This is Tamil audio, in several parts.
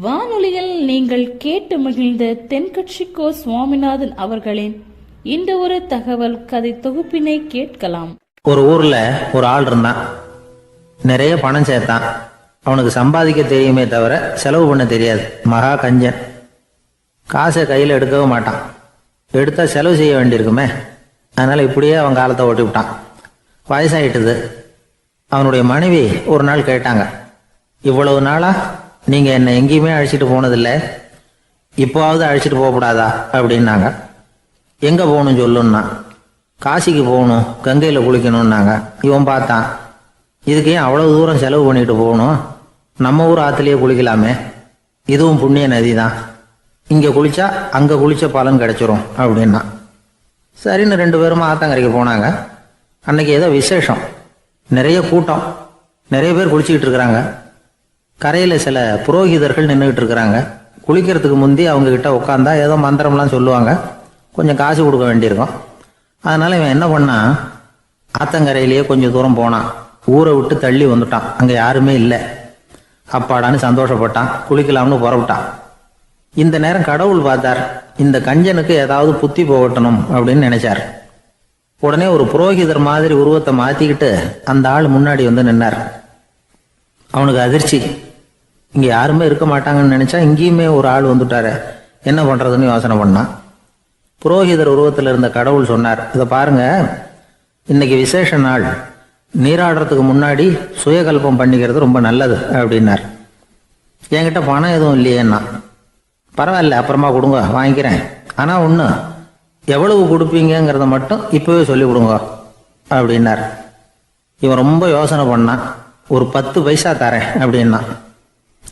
வானொலியில் நீங்கள் கேட்டு மகிழ்ந்த தென்கட்சிக்கோ சுவாமிநாதன் அவர்களின் இந்த ஒரு தகவல் கதை தொகுப்பினை கேட்கலாம். ஒரு ஊர்ல ஒரு ஆள் இருந்தான். நிறைய பணம் சேர்த்தான். அவனுக்கு சம்பாதிக்க தெரியுமே தவிர செலவு பண்ண தெரியாது. மகா கஞ்சன். காசை கையில் எடுக்கவும் மாட்டான். எடுத்தா செலவு செய்ய வேண்டியிருக்குமே. அதனால இப்படியே அவன் காலத்தை ஓட்டி விட்டான். வயசாயிட்டுது. அவனுடைய மனைவி ஒரு நாள் கேட்டாங்க, இவ்வளவு நாளா நீங்க என்ன எங்கேயுமே அழைச்சிட்டு போனதில்லை, இப்போவாவது அழைச்சிட்டு போகக்கூடாதா அப்படின்னாங்க. எங்க போகணும் சொல்லுன்னா. காசிக்கு போகணும், கங்கையில் குளிக்கணும்னாங்க. இவன் பார்த்தான், இதுக்கு ஏன் அவ்வளவு தூரம் செலவு பண்ணிட்டு போகணும், நம்ம ஊர் ஆற்றுலேயே குளிக்கலாமே, இதுவும் புண்ணிய நதி தான், இங்கே குளிச்சா அங்கே குளிச்ச பலன் கிடைச்சிரும் அப்படின்னா. சரின்னு 2 பேரும் ஆத்தங்கரைக்கு போனாங்க. அன்னைக்கு ஏதோ விசேஷம், நிறைய கூட்டம், நிறைய பேர் குளிச்சுக்கிட்டு இருக்கிறாங்க. கரையில் சில புரோகிதர்கள் நின்றுக்கிட்டு இருக்கிறாங்க. குளிக்கிறதுக்கு முந்தி அவங்க கிட்ட உட்காந்தா ஏதோ மந்திரம்லாம் சொல்லுவாங்க, கொஞ்சம் காசு கொடுக்க வேண்டியிருக்கும். அதனால இவன் என்ன பண்ணான், ஆத்தங்கரையிலேயே கொஞ்சம் தூரம் போனான். ஊரை விட்டு தள்ளி வந்துட்டான். அங்கே யாருமே இல்லை. அப்பாடான்னு சந்தோஷப்பட்டான். குளிக்கலாம்னு புறப்பட்டான். இந்த நேரம் கடவுள் பார்த்தார், இந்த கஞ்சனுக்கு ஏதாவது புத்தி போகட்டணும் அப்படின்னு நினைச்சார். உடனே ஒரு புரோகிதர் மாதிரி உருவத்தை மாத்திக்கிட்டு அந்த ஆள் முன்னாடி வந்து நின்னார். அவனுக்கு அதிர்ச்சி. இங்க யாருமே இருக்க மாட்டாங்கன்னு நினைச்சா இங்கேயுமே ஒரு ஆள் வந்துட்டாரு, என்ன பண்றதுன்னு யோசனை பண்ணான். புரோகிதர் உருவத்தில் இருந்த கடவுள் சொன்னார், இதை பாருங்க, இன்னைக்கு விசேஷ நாள், நீராடுறதுக்கு முன்னாடி சுயகல்பம் பண்ணிக்கிறது ரொம்ப நல்லது அப்படின்னார். என்கிட்ட பணம் எதுவும் இல்லையேன்னா. பரவாயில்ல, அப்புறமா கொடுங்க, வாங்கிக்கிறேன். ஆனா ஒண்ணு, எவ்வளவு கொடுப்பீங்கிறத மட்டும் இப்பவே சொல்லி கொடுங்க அப்படின்னார். இவன் ரொம்ப யோசனை பண்ணான். ஒரு 10 பைசா தரேன் அப்படின்னா.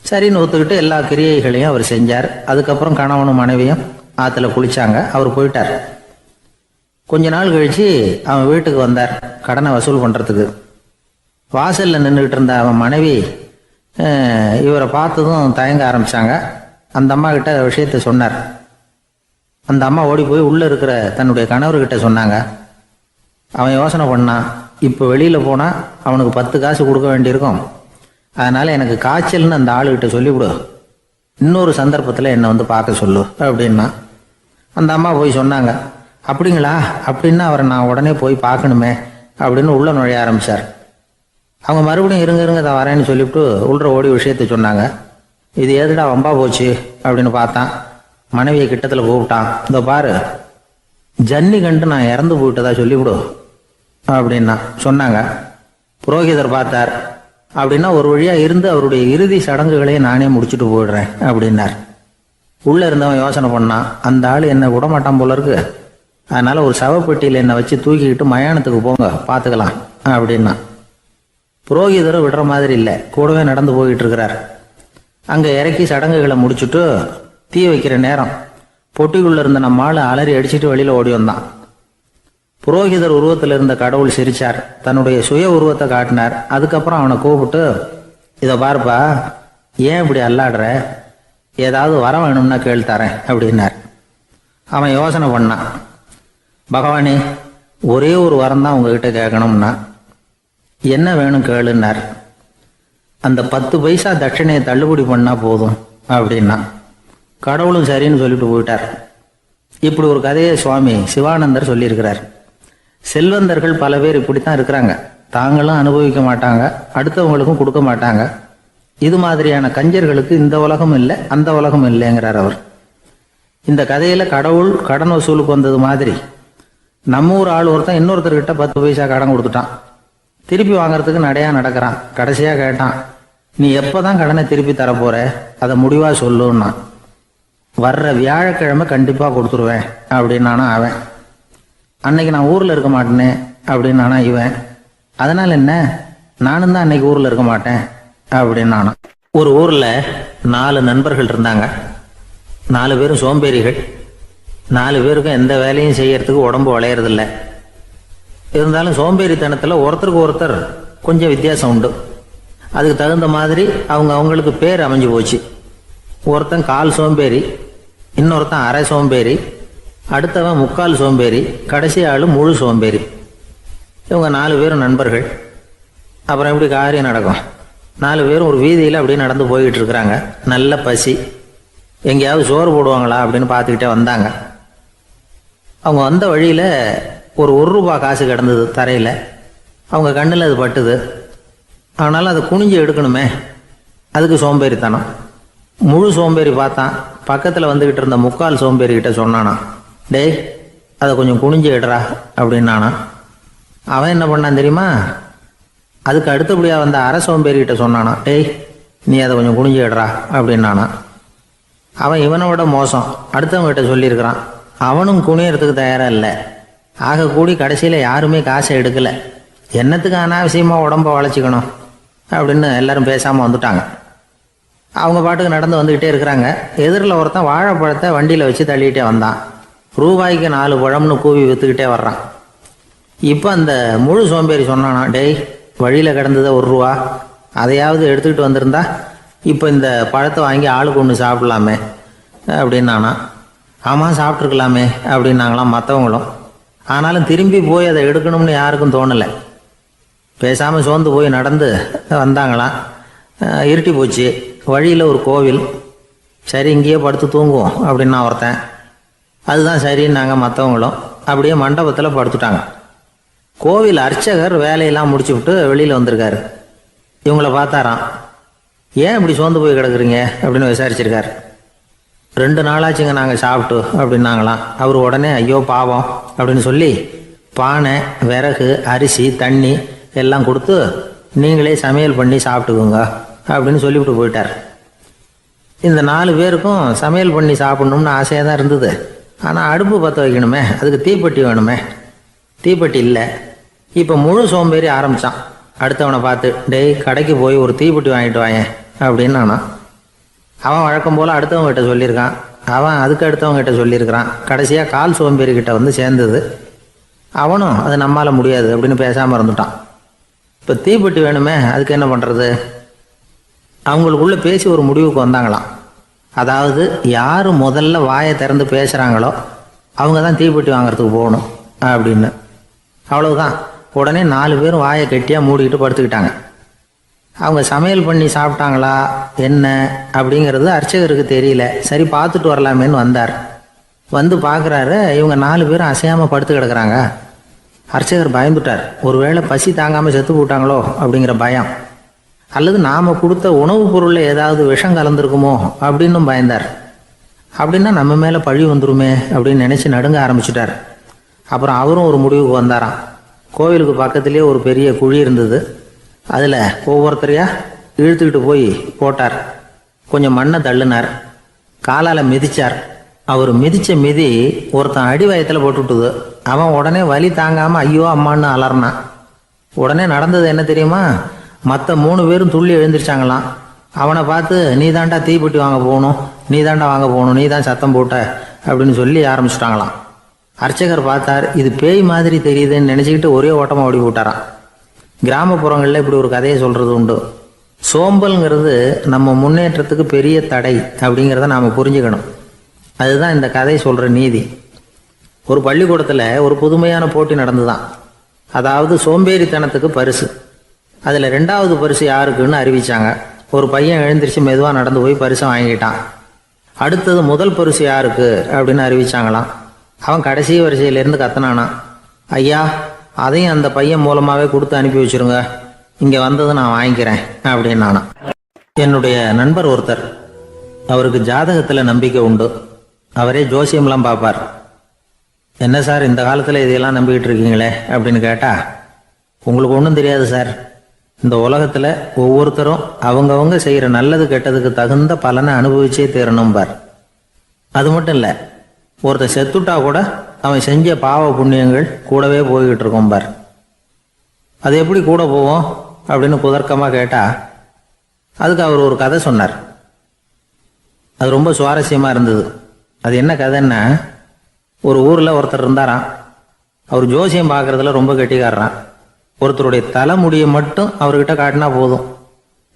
சரின்னு ஒத்துக்கிட்டு எல்லா கிரியைகளையும் அவர் செஞ்சார். அதுக்கப்புறம் கணவனும் மனைவியும் ஆற்றுல குளிச்சாங்க. அவர் போயிட்டார். கொஞ்ச நாள் கழிச்சு அவன் வீட்டுக்கு வந்தார், கடனை வசூல் பண்ணுறதுக்கு. வாசலில் நின்றுக்கிட்டு இருந்த அவன் மனைவி இவரை பார்த்ததும் தயங்க ஆரம்பித்தாங்க. அந்த அம்மா கிட்ட விஷயத்த சொன்னார். அந்த அம்மா ஓடி போய் உள்ளே இருக்கிற தன்னுடைய கணவர்கிட்ட சொன்னாங்க. அவன் யோசனை பண்ணான், இப்போ வெளியில் போனால் அவனுக்கு 10 காசு கொடுக்க வேண்டியிருக்கும், அதனால் எனக்கு காய்ச்சல்னு அந்த ஆளுகிட்ட சொல்லிவிடு, இன்னொரு சந்தர்ப்பத்தில் என்னை வந்து பார்க்க சொல்லு அப்படின்னா. அந்த அம்மா போய் சொன்னாங்க. அப்படிங்களா, அப்படின்னா அவரை நான் உடனே போய் பார்க்கணுமே அப்படின்னு உள்ள நுழைய ஆரம்பித்தார். அவங்க மறுபடியும் இருங்க தான் வரேன்னு சொல்லிவிட்டு உள்ள ஓடி விஷயத்த சொன்னாங்க. இது எதுடா வம்பா போச்சு அப்படின்னு பார்த்தான். மனைவியை கிட்டத்தில் கூப்பிட்டான். இதோ பாரு, ஜன்னி கண்டு நான் இறந்து போயிட்டதா சொல்லிவிடு அப்படின்னா சொன்னாங்க. புரோகிதர் பார்த்தார். அப்படின்னா ஒரு வழியா இருந்து அவருடைய இறுதி சடங்குகளையே நானே முடிச்சுட்டு போயிடுறேன் அப்படின்னார். உள்ள இருந்தவன் யோசனை பண்ணான், அந்த ஆள் என்னை விடமாட்டான் போல இருக்கு, அதனால ஒரு சவப்பெட்டியில் என்னை வச்சு தூக்கிக்கிட்டு மயானத்துக்கு போங்க, பார்த்துக்கலாம் அப்படின்னா. புரோகிதரும் விடுற மாதிரி இல்லை, கூடவே நடந்து போயிட்டு இருக்கிறார். அங்கே இறக்கி சடங்குகளை முடிச்சுட்டு தீ வைக்கிற நேரம் பொட்டிக்குள்ள இருந்த நம்ம ஆள் அலறி அடிச்சுட்டு வெளியில ஓடி வந்தான். புரோகிதர் உருவத்தில் இருந்த கடவுள் சிரிச்சார், தன்னுடைய சுய உருவத்தை காட்டினார். அதுக்கப்புறம் அவனை கூப்பிட்டு, இதை பார்ப்பா, ஏன் இப்படி அல்லாடுற, ஏதாவது வர வேணும்னா கேள் தரேன் அப்படின்னார். அவன் யோசனை பண்ணான். பகவானே, ஒரே ஒரு வரம் தான் உங்ககிட்ட கேட்கணும்னா. என்ன வேணும் கேளுன்னார். அந்த 10 பைசா தட்சணையை தள்ளுபடி பண்ணா போதும் அப்படின்னா. கடவுளும் சரின்னு சொல்லிட்டு போயிட்டார். இப்படி ஒரு கதையை சுவாமி சிவானந்தர் சொல்லியிருக்கிறார். செல்வந்தர்கள் பல பேர் இப்படித்தான் இருக்கிறாங்க. தாங்களும் அனுபவிக்க மாட்டாங்க, அடுத்தவங்களுக்கும் கொடுக்க மாட்டாங்க. இது மாதிரியான கஞ்சர்களுக்கு இந்த உலகம் இல்லை, அந்த உலகம் இல்லைங்கிறார் அவர். இந்த கதையில கடவுள் கடன் வசூலுக்கு வந்தது மாதிரி நம்ம ஊர் ஆள் ஒருத்தன் இன்னொருத்தர்கிட்ட 10 பைசா கடன் கொடுத்துட்டான். திருப்பி வாங்கறதுக்கு நடையா நடக்கிறான். கடைசியா கேட்டான், நீ எப்பதான் கடனை திருப்பி தரப்போற, அதை முடிவா சொல்லுன்னா. வர்ற வியாழக்கிழமை கண்டிப்பா கொடுத்துருவேன் அப்படின்னானா அவன். அன்னைக்கு நான் ஊர்ல இருக்க மாட்டேனே அப்படின்னானா இவன். அதனால என்ன, நானும் தான் அன்னைக்கு ஊர்ல இருக்க மாட்டேன் அப்படின்னானா. ஒரு ஊர்ல 4 நண்பர்கள் இருந்தாங்க. 4 பேரும் சோம்பேறிகள். 4 பேருக்கும் எந்த வேலையும் செய்யறதுக்கு உடம்பு வளையறதில்லை. இருந்தாலும் சோம்பேறித்தனத்துல ஒருத்தருக்கு ஒருத்தர் கொஞ்சம் வித்தியாசம் உண்டு. அதுக்கு தகுந்த மாதிரி அவங்களுக்கு பேர் அமைஞ்சு போச்சு. ஒருத்தன் கால் சோம்பேறி, இன்னொருத்தன் அரை சோம்பேறி, அடுத்தவன் 3/4 சோம்பேறி, கடைசி ஆளு முழு சோம்பேறி. இவங்க 4 பேரும் நண்பர்கள். அப்புறம் எப்படி காரியம் நடக்கும்? 4 பேரும் ஒரு வீதியில் அப்படியே நடந்து போய்கிட்டு இருக்கிறாங்க. நல்ல பசி. எங்கேயாவது சோறு போடுவாங்களா அப்படின்னு பார்த்துக்கிட்டே வந்தாங்க. அவங்க வந்த வழியில் ஒரு ரூபா காசு கிடந்தது தரையில். அவங்க கண்ணில் அது பட்டுது. ஆனாலும் அதை குனிஞ்சு எடுக்கணுமே, அதுக்கு சோம்பேறித்தனம். முழு சோம்பேறி பார்த்தான். பக்கத்தில் வந்துக்கிட்டு இருந்த முக்கால் சோம்பேறிக்கிட்ட சொன்னானா, டேய் அதை கொஞ்சம் குனிஞ்சு எடுறா அப்படின்னானா. அவன் என்ன பண்ணான் தெரியுமா, அதுக்கு அடுத்தபடியாக வந்த அரை சோம்பேறிக்கிட்ட சொன்னானா, டேய் நீ அதை கொஞ்சம் குனிஞ்சு எடுறா அப்படின்னானா. அவன் இவனை விட மோசம், அடுத்தவங்ககிட்ட சொல்லியிருக்கிறான். அவனும் குனியறதுக்கு தயாராக இல்லை. ஆக கூடி கடைசியில் யாருமே காசை எடுக்கலை. என்னத்துக்கு அனாவசியமாக உடம்ப வளைச்சிக்கணும் அப்படின்னு எல்லாரும் பேசாமல் வந்துட்டாங்க. அவங்க பாட்டுக்கு நடந்து வந்துக்கிட்டே இருக்கிறாங்க. எதிரில் ஒருத்தன் வாழைப்பழத்தை வண்டியில் வச்சு தள்ளிக்கிட்டே வந்தான். ரூபாய்க்கு 4 பழம்னு கூவி விற்றுக்கிட்டே வர்றான். இப்போ அந்த முழு சோம்பேறி சொன்னானா, டேய் வழியில் கிடந்ததை ரூபா, அதையாவது எடுத்துக்கிட்டு வந்திருந்தா இப்போ இந்த பழத்தை வாங்கி ஆளுக்கு ஒன்று சாப்பிடலாமே அப்படின்னானா. ஆமாம் சாப்பிட்ருக்கலாமே அப்படின்னாங்களாம் மற்றவங்களும். ஆனாலும் திரும்பி போய் அதை எடுக்கணும்னு யாருக்கும் தோணலை. பேசாமல் சோர்ந்து போய் நடந்து வந்தாங்களாம். இருட்டி போச்சு. வழியில் ஒரு கோவில். சரி இங்கேயே படுத்து தூங்குவோம் அப்படின்னா ஒருத்தன். அதுதான் சரின்னாங்க மற்றவங்களும். அப்படியே மண்டபத்தில் படுத்துட்டாங்க. கோவில் அர்ச்சகர் வேலையெல்லாம் முடிச்சு விட்டு வெளியில் வந்திருக்காரு. இவங்கள பார்த்தாராம். ஏன் இப்படி சோர்ந்து போய் கிடக்குறீங்க அப்படின்னு விசாரிச்சிருக்காரு. 2 நாளாச்சுங்க நாங்கள் சாப்பிட்டு அப்படின்னாங்களாம். அவர் உடனே ஐயோ பாவம் அப்படின்னு சொல்லி பானை, விறகு, அரிசி, தண்ணி எல்லாம் கொடுத்து நீங்களே சமையல் பண்ணி சாப்பிட்டுக்குங்க அப்படின்னு சொல்லிவிட்டு போயிட்டார். இந்த 4 பேருக்கும் சமையல் பண்ணி சாப்பிட்ணும்னு ஆசையாக தான் இருந்தது. ஆனால் அடுப்பு பற்ற வைக்கணுமே, அதுக்கு தீப்பெட்டி வேணுமே. தீப்பெட்டி இல்லை. இப்போ முழு சோம்பேறி ஆரம்பித்தான். அடுத்தவனை பார்த்து, டேய் கடைக்கு போய் ஒரு தீப்பெட்டி வாங்கிட்டு வாயேன் அப்படின்னு நானான். அவன் வழக்கம் போல் அடுத்தவங்ககிட்ட சொல்லியிருக்கான். அவன் அதுக்கு அடுத்தவங்ககிட்ட சொல்லியிருக்கிறான். கடைசியாக கால் சோம்பேறிக்கிட்ட வந்து சேர்ந்தது. அவனும் அது நம்மால் முடியாது அப்படின்னு பேசாமல் இருந்துட்டான். இப்போ தீப்பெட்டி வேணுமே, அதுக்கு என்ன பண்ணுறது? அவங்களுக்குள்ளே பேசி ஒரு முடிவுக்கு வந்தாங்களாம். அதாவது யார் முதல்ல வாயை திறந்து பேசுகிறாங்களோ அவங்க தான் தீப்பெட்டி வாங்கிறதுக்கு போகணும் அப்படின்னு. அவ்வளவுதான். உடனே 4 பேரும் வாயை கெட்டியாக மூடிக்கிட்டு படுத்துக்கிட்டாங்க. அவங்க சமையல் பண்ணி சாப்பிட்டாங்களா என்ன அப்படிங்கிறது அர்ச்சகருக்கு தெரியல. சரி பார்த்துட்டு வரலாமேன்னு வந்தார். வந்து பார்க்குறாரு, இவங்க 4 பேரும் அசையாமல் படுத்து கிடக்குறாங்க. அர்ச்சகர் பயந்துட்டார். ஒருவேளை பசி தாங்காமல் செத்து போட்டாங்களோ அப்படிங்கிற பயம், அல்லது நாம் கொடுத்த உணவுப் பொருளில் ஏதாவது விஷம் கலந்துருக்குமோ அப்படின்னும் பயந்தார். அப்படின்னா நம்ம மேலே பழி வந்துருமே அப்படின்னு நினச்சி நடுங்க ஆரம்பிச்சிட்டார். அப்புறம் அவரும் ஒரு முடிவுக்கு வந்தாராம். கோவிலுக்கு பக்கத்துலேயே ஒரு பெரிய குழி இருந்தது. அதில் ஒவ்வொருத்தரையாக இழுத்துக்கிட்டு போய் போட்டார். கொஞ்சம் மண்ணை தள்ளினார். காலால் மிதித்தார். அவர் மிதித்த மிதி ஒருத்தன் அடி வயத்தில் போட்டுவிட்டுது. அவன் உடனே வலி தாங்காமல் ஐயோ அம்மான்னு அலறினான். உடனே நடந்தது என்ன தெரியுமா? மற்ற 3 பேரும் துள்ளி எழுந்திரிச்சாங்களாம். அவனை பார்த்து நீ தாண்டா தீப்பெட்டி வாங்க போகணும், நீ தாண்டா வாங்க போகணும், நீ தான் சத்தம் போட்ட அப்படின்னு சொல்லி ஆரம்பிச்சிட்டாங்களாம். அர்ச்சகர் பார்த்தார். இது பேய் மாதிரி தெரியுதுன்னு நினச்சிக்கிட்டு ஒரே ஓட்டமாக ஓடி போட்டாராம். கிராமப்புறங்களில் இப்படி ஒரு கதையை சொல்கிறது உண்டு. சோம்பல்ங்கிறது நம்ம முன்னேற்றத்துக்கு பெரிய தடை அப்படிங்கிறத நாம் புரிஞ்சுக்கணும். அதுதான் இந்த கதை சொல்கிற நீதி. ஒரு பள்ளிக்கூடத்தில் ஒரு புதுமையான போட்டி நடந்துதான். அதாவது சோம்பேறித்தனத்துக்கு பரிசு. அதில் 2வது பரிசு யாருக்குன்னு அறிவிச்சாங்க. ஒரு பையன் எழுந்திரிச்சு மெதுவாக நடந்து போய் பரிசை வாங்கிட்டான். அடுத்தது முதல் பரிசு யாருக்கு அப்படின்னு அறிவிச்சாங்களாம். அவன் கடைசி வரிசையிலேருந்து கத்துனானா, ஐயா அதையும் அந்த பையன் மூலமாகவே கொடுத்து அனுப்பி வச்சுருங்க, இங்கே வந்தது நான் வாங்கிக்கிறேன் அப்படின்னானா. என்னுடைய நண்பர் ஒருத்தர், அவருக்கு ஜாதகத்தில் நம்பிக்கை உண்டு. அவரே ஜோசியம்லாம் பார்ப்பார். என்ன சார் இந்த காலத்தில் இதையெல்லாம் நம்பிக்கிட்டு இருக்கீங்களே அப்படின்னு கேட்டால், உங்களுக்கு ஒன்றும் தெரியாது சார். இந்த உலகத்தில் ஒவ்வொருத்தரும் அவங்கவங்க செய்கிற நல்லது கெட்டதுக்கு தகுந்த பலனை அனுபவிச்சே தீரணும் பார். அது மட்டும் இல்லை, ஒருத்தர் செத்துட்டா கூட அவன் செஞ்ச பாவ புண்ணியங்கள் கூடவே போய்கிட்டு இருக்கோம் பார். அது எப்படி கூட போவோம் அப்படின்னு குதர்க்கமாக கேட்டால், அதுக்கு அவர் ஒரு கதை சொன்னார். அது ரொம்ப சுவாரஸ்யமாக இருந்தது. அது என்ன கதைன்னா, ஒரு ஊரில் ஒருத்தர் இருந்தாராம். அவர் ஜோசியம் பார்க்குறதுல ரொம்ப கெட்டிக்காரரான். ஒருத்தருடைய தலைமுடியை மட்டும் அவர்கிட்ட காட்டினா போதும்,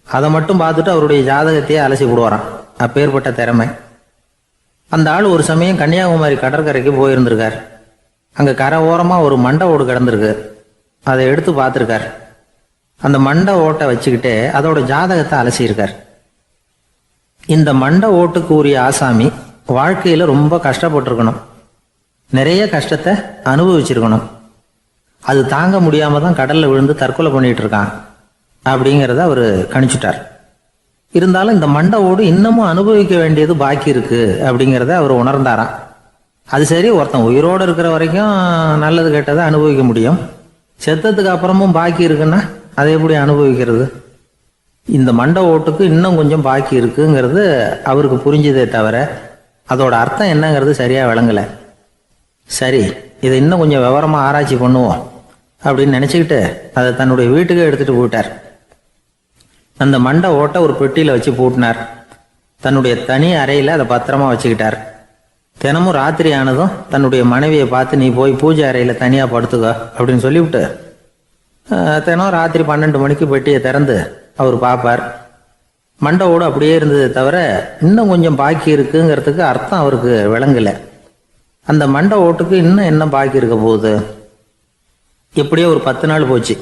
அதை மட்டும் பார்த்துட்டு அவருடைய ஜாதகத்தையே அலசி போடுவாராம். அப்பேற்பட்ட திறமை. அந்த ஆள் ஒரு சமயம் கன்னியாகுமரி கடற்கரைக்கு போயிருந்திருக்கார். அங்கே கரை ஓரமாக ஒரு மண்டை ஓடு கிடந்திருக்கு. அதை எடுத்து பார்த்துருக்கார். அந்த மண்டை ஓட்டை வச்சுக்கிட்டே அதோட ஜாதகத்தை அலசியிருக்கார். இந்த மண்டை ஓட்டுக்கு உரிய ஆசாமி வாழ்க்கையில் ரொம்ப கஷ்டப்பட்டிருக்கணும், நிறைய கஷ்டத்தை அனுபவிச்சிருக்கணும். அது தாங்க முடியாம தான் கடல்ல விழுந்து தற்கொலை பண்ணிட்டு இருக்கான் அப்படிங்கிறத அவர் கணிச்சுட்டார். இருந்தாலும் இந்த மண்டை ஓடு இன்னமும் அனுபவிக்க வேண்டியது பாக்கி இருக்கு அப்படிங்கிறத அவர் உணர்ந்தாராம். அது சரி, ஒருத்தன் உயிரோடு இருக்கிற வரைக்கும் நல்லது கெட்டதை அனுபவிக்க முடியும், செத்ததுக்கு அப்புறமும் பாக்கி இருக்குன்னா அதை எப்படி அனுபவிக்கிறது? இந்த மண்டை ஓட்டுக்கு இன்னும் கொஞ்சம் பாக்கி இருக்குங்கிறது அவருக்கு புரிஞ்சதே தவிர அதோட அர்த்தம் என்னங்கிறது சரியா விளங்கலை. சரி, இதை இன்னும் கொஞ்சம் விவரமா ஆராய்ச்சி பண்ணுவோம் அப்படின்னு நினைச்சுக்கிட்டு அதை தன்னுடைய வீட்டுக்கு எடுத்துட்டு போயிட்டார். அந்த மண்டை ஓட்டை ஒரு பெட்டியில வச்சு பூட்டினார். தன்னுடைய தனி அறையில அதை பத்திரமா வச்சுக்கிட்டார். தினமும் ராத்திரி ஆனதும் தன்னுடைய மனைவியை பார்த்து, நீ போய் பூஜை அறையில தனியா படுத்துக்க அப்படின்னு சொல்லிவிட்டு தினம் ராத்திரி 12 மணிக்கு பெட்டியை திறந்து அவர் பார்ப்பார். மண்டை ஓடு அப்படியே இருந்தது தவிர இன்னும் கொஞ்சம் பாக்கி இருக்குங்கிறதுக்கு அர்த்தம் அவருக்கு விளங்கலை. அந்த மண்டை ஓட்டுக்கு இன்னும் என்ன பாக்கி இருக்க போகுது? எப்படியோ ஒரு 10 நாள் போச்சு.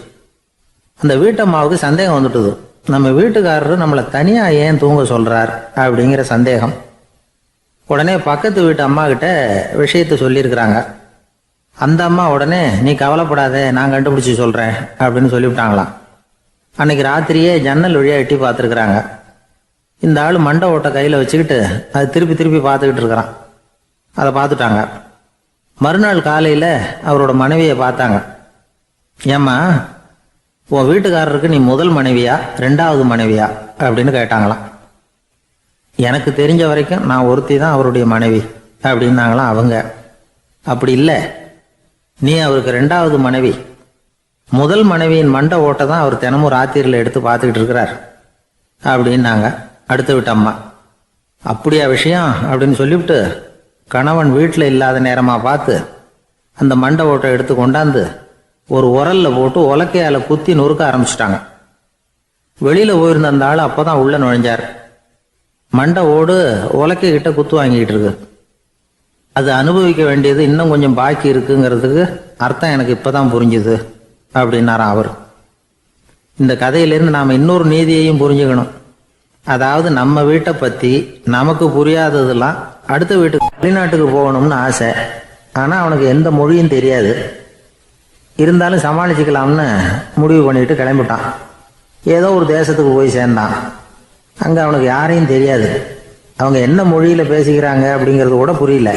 அந்த வீட்டம்மாவுக்கு சந்தேகம் வந்துட்டுது. நம்ம வீட்டுக்காரரு நம்மளை தனியா ஏன் தூங்க சொல்றார் அப்படிங்கிற சந்தேகம். உடனே பக்கத்து வீட்டு அம்மா கிட்ட விஷயத்த சொல்லியிருக்கிறாங்க. அந்த அம்மா உடனே, நீ கவலைப்படாத, நான் கண்டுபிடிச்சி சொல்றேன் அப்படின்னு சொல்லிவிட்டாங்களாம். அன்னைக்கு ராத்திரியே ஜன்னல் வழியா எட்டி பார்த்துருக்குறாங்க. இந்த ஆள் மண்டை ஓட்டை கையில வச்சுக்கிட்டு அது திருப்பி திருப்பி பார்த்துக்கிட்டு இருக்கிறான். அதை பார்த்துட்டாங்க. மறுநாள் காலையில அவரோட மனைவியை பார்த்தாங்க. ஏம்மா, உன் வீட்டுக்காரருக்கு நீ முதல் மனைவியா 2வது மனைவியா அப்படின்னு கேட்டாங்களாம். எனக்கு தெரிஞ்ச வரைக்கும் நான் ஒருத்தி தான் அவருடைய மனைவி அப்படின்னாங்களாம் அவங்க. அப்படி இல்லை, நீ அவருக்கு 2வது மனைவி. முதல் மனைவியின் மண்டை ஓட்டை தான் அவர் தினமும் ராத்திரியில் எடுத்து பார்த்துக்கிட்டு இருக்கிறார் அப்படின்னாங்க அடுத்த வீட்டு அம்மா. அப்படியா விஷயம் அப்படின்னு சொல்லிவிட்டு கணவன் வீட்டில் இல்லாத நேரமா பார்த்து அந்த மண்டை ஓட்டை எடுத்து கொண்டாந்து ஒரு உரல்ல போட்டு உலக்கையால குத்தி நொறுக்க ஆரம்பிச்சிட்டாங்க. வெளியில போயிருந்த அந்த ஆள் அப்பதான் உள்ள நுழைஞ்சார். மண்டை ஓடு உலக்கை கிட்ட குத்து வாங்கிட்டு இருக்கு. அது அனுபவிக்க வேண்டியது இன்னும் கொஞ்சம் பாக்கி இருக்குங்கிறதுக்கு அர்த்தம் எனக்கு இப்பதான் புரிஞ்சுது அப்படின்னாராம் அவர். இந்த கதையிலிருந்து நாம இன்னொரு நீதியையும் புரிஞ்சுக்கணும். அதாவது நம்ம வீட்டை பத்தி நமக்கு புரியாததெல்லாம் அடுத்த வீட்டுக்கு, வெளிநாட்டுக்கு போகணும்னு ஆசை. ஆனா அவனுக்கு எந்த மொழியும் தெரியாது. இருந்தாலும் சமாளிச்சுக்கலாம்னு முடிவு பண்ணிட்டு கிளம்பிட்டான். ஏதோ ஒரு தேசத்துக்கு போய் சேர்ந்தான். அங்க அவனுக்கு யாரையும் தெரியாது. அவங்க என்ன மொழியில பேசிக்கிறாங்க அப்படிங்கிறது கூட புரியல.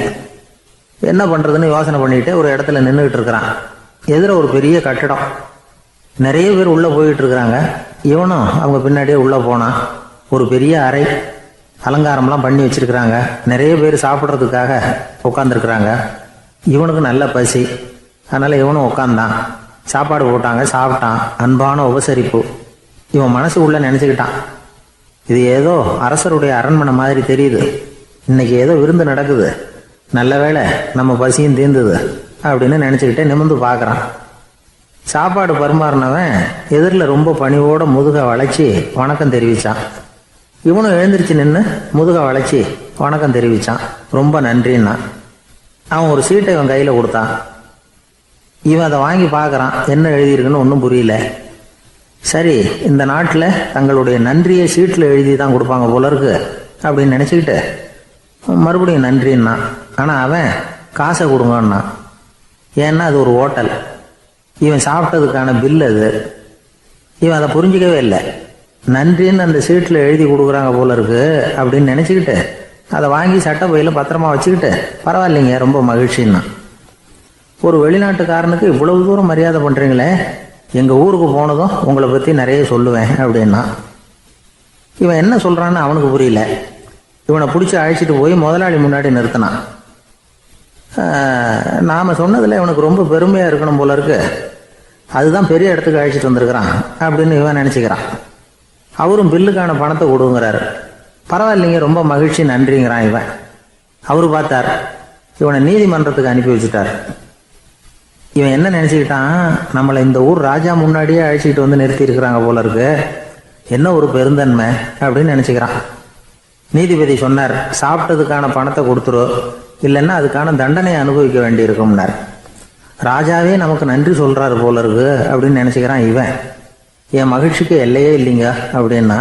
என்ன பண்றதுன்னு யோசனை பண்ணிட்டு ஒரு இடத்துல நின்றுகிட்டு இருக்கிறான். எதிர ஒரு பெரிய கட்டடம், நிறைய பேர் உள்ள போயிட்டு இருக்கிறாங்க. இவனும் அவங்க பின்னாடியே உள்ள போனான். ஒரு பெரிய அறை, அலங்காரம்லாம் பண்ணி வச்சிருக்கிறாங்க. நிறைய பேர் சாப்பிட்றதுக்காக உட்காந்துருக்குறாங்க. இவனுக்கு நல்ல பசி, அதனால இவனும் உட்காந்தான். சாப்பாடு போட்டாங்க, சாப்பிட்டான். அன்பான உபசரிப்பு. இவன் மனசு உள்ள நினைச்சுக்கிட்டான், இது ஏதோ அரசருடைய அரண்மனை மாதிரி தெரியுது, இன்னைக்கு ஏதோ விருந்து நடக்குது, நல்ல வேளை நம்ம பசியும் தீர்ந்தது அப்படின்னு நினைச்சுக்கிட்டே நிமிர்ந்து பார்க்கறான். சாப்பாடு பரிமாறினவன் எதிரில் ரொம்ப பணிவோட முதுக வளைச்சி வணக்கம் தெரிவிச்சான். இவனும் எழுந்திரிச்சு நின்று முதுக வளைச்சி வணக்கம் தெரிவிச்சான். ரொம்ப நன்றின்னா. அவன் ஒரு சீட்டை இவன் கையில கொடுத்தான். இவன் அதை வாங்கி பார்க்கறான். என்ன எழுதியிருக்குன்னு ஒன்றும் புரியல. சரி, இந்த நாட்டில் தங்களுடைய நன்றியை சீட்டில் எழுதி தான் கொடுப்பாங்க போல இருக்கு அப்படின்னு நினச்சிக்கிட்டு மறுபடியும் நன்றின்னா. ஆனால் அவன் காசை கொடுங்கன்னா. ஏன்னா அது ஒரு ஹோட்டல், இவன் சாப்பிட்டதுக்கான பில் அது. இவன் அதை புரிஞ்சிக்கவே இல்லை. நன்றின்னு அந்த சீட்டில் எழுதி கொடுக்குறாங்க போல இருக்கு அப்படின்னு நினச்சிக்கிட்டு அதை வாங்கி சட்டை பையில பத்திரமா வச்சுக்கிட்டு, பரவாயில்லைங்க ரொம்ப மகிழ்ச்சின்னா. ஒரு வெளிநாட்டுக்காரனுக்கு இவ்வளவு தூரம் மரியாதை பண்ணுறீங்களே, எங்கள் ஊருக்கு போனதும் உங்களை பற்றி நிறைய சொல்லுவேன் அப்படின்னா. இவன் என்ன சொல்கிறான்னு அவனுக்கு புரியல. இவனை பிடிச்சி அழைச்சிட்டு போய் முதலாளி முன்னாடி நிறுத்தினான். நாம் சொன்னதில் இவனுக்கு ரொம்ப பெருமையாக இருக்கணும் போல இருக்கு, அதுதான் பெரிய இடத்துக்கு அழைச்சிட்டு வந்திருக்கிறான் அப்படின்னு இவன் நினச்சிக்கிறான். அவரும் பில்லுக்கான பணத்தை கொடுங்கிறாரு. பரவாயில்லைங்க ரொம்ப மகிழ்ச்சி நன்றிங்கிறான் இவன். அவரு பார்த்தார், இவனை நீதிமன்றத்துக்கு அனுப்பி வச்சுட்டார். இவன் என்ன நினைச்சுக்கிட்டான், நம்மளை இந்த ஊர் ராஜா முன்னாடியே அழைச்சிக்கிட்டு வந்து நிறுத்தி இருக்கிறாங்க போல இருக்கு, என்ன ஒரு பெருந்தன்மை அப்படின்னு நினைச்சுக்கிறான். நீதிபதி சொன்னார், சாப்பிட்டதுக்கான பணத்தை கொடுத்துரு, இல்லைன்னா அதுக்கான தண்டனையை அனுபவிக்க வேண்டி இருக்கும்னார். ராஜாவே நமக்கு நன்றி சொல்றாரு போல இருக்கு அப்படின்னு நினைச்சுக்கிறான் இவன். என் மகிழ்ச்சிக்கு எல்லையே இல்லைங்க அப்படின்னா.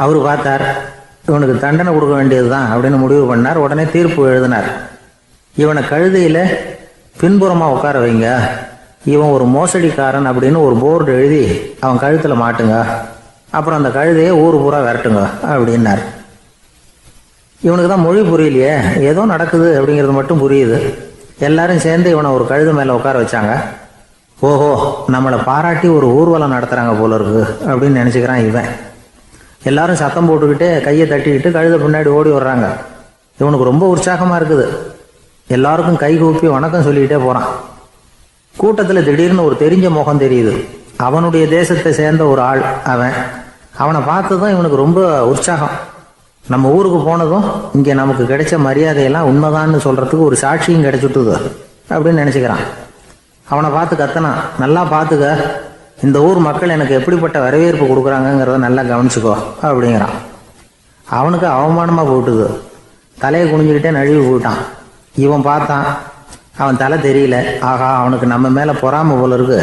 அவர் பார்த்தார், இவனுக்கு தண்டனை கொடுக்க வேண்டியது தான் அப்படின்னு முடிவு பண்ணார். உடனே தீர்ப்பு எழுதினார். இவனை கழுதையில் பின்புறமாக உட்கார வைங்க, இவன் ஒரு மோசடிக்காரன் அப்படின்னு ஒரு போர்டு எழுதி அவன் கழுத்தில் மாட்டுங்க, அப்புறம் அந்த கழுதையை ஊர் பூரா விரட்டுங்க அப்படின்னார். இவனுக்கு தான் மொழி புரியலையே, ஏதோ நடக்குது அப்படிங்கிறது மட்டும் புரியுது. எல்லாரும் சேர்ந்து இவனை ஒரு கழுதை மேலே உட்கார வச்சாங்க. ஓஹோ, நம்மளை பாராட்டி ஒரு ஊர்வலம் நடத்துகிறாங்க போல இருக்கு அப்படின்னு நினச்சிக்கிறான் இவன். எல்லாரும் சத்தம் போட்டுக்கிட்டு கையை தட்டிக்கிட்டு கழுதை பின்னாடி ஓடி வர்றாங்க. இவனுக்கு ரொம்ப உற்சாகமாக இருக்குது. எல்லாருக்கும் கை கூப்பி வணக்கம் சொல்லிக்கிட்டே போகிறான். கூட்டத்தில் திடீர்னு ஒரு தெரிஞ்ச முகம் தெரியுது. அவனுடைய தேசத்தை சேர்ந்த ஒரு ஆள் அவன். அவனை பார்த்ததும் இவனுக்கு ரொம்ப உற்சாகம். நம்ம ஊருக்கு போனதும் இங்கே நமக்கு கிடைச்ச மரியாதையெல்லாம் உண்மைதான்னு சொல்கிறதுக்கு ஒரு சாட்சியும் கிடைச்சிட்டுது அப்படின்னு நினச்சிக்கிறான். அவனை பார்த்து கத்தனான், நல்லா பார்த்துக்க, இந்த ஊர் மக்கள் எனக்கு எப்படிப்பட்ட வரவேற்பு கொடுக்குறாங்கங்கிறத நல்லா கவனிச்சுக்கோ அப்படிங்கிறான். அவனுக்கு அவமானமாக போட்டுது. தலையை குனிஞ்சுக்கிட்டே நழுவி போயிட்டான். இவன் பார்த்தான், அவன் தலை தெரியல. ஆகா, அவனுக்கு நம்ம மேலே பொறாமை போல இருக்கு,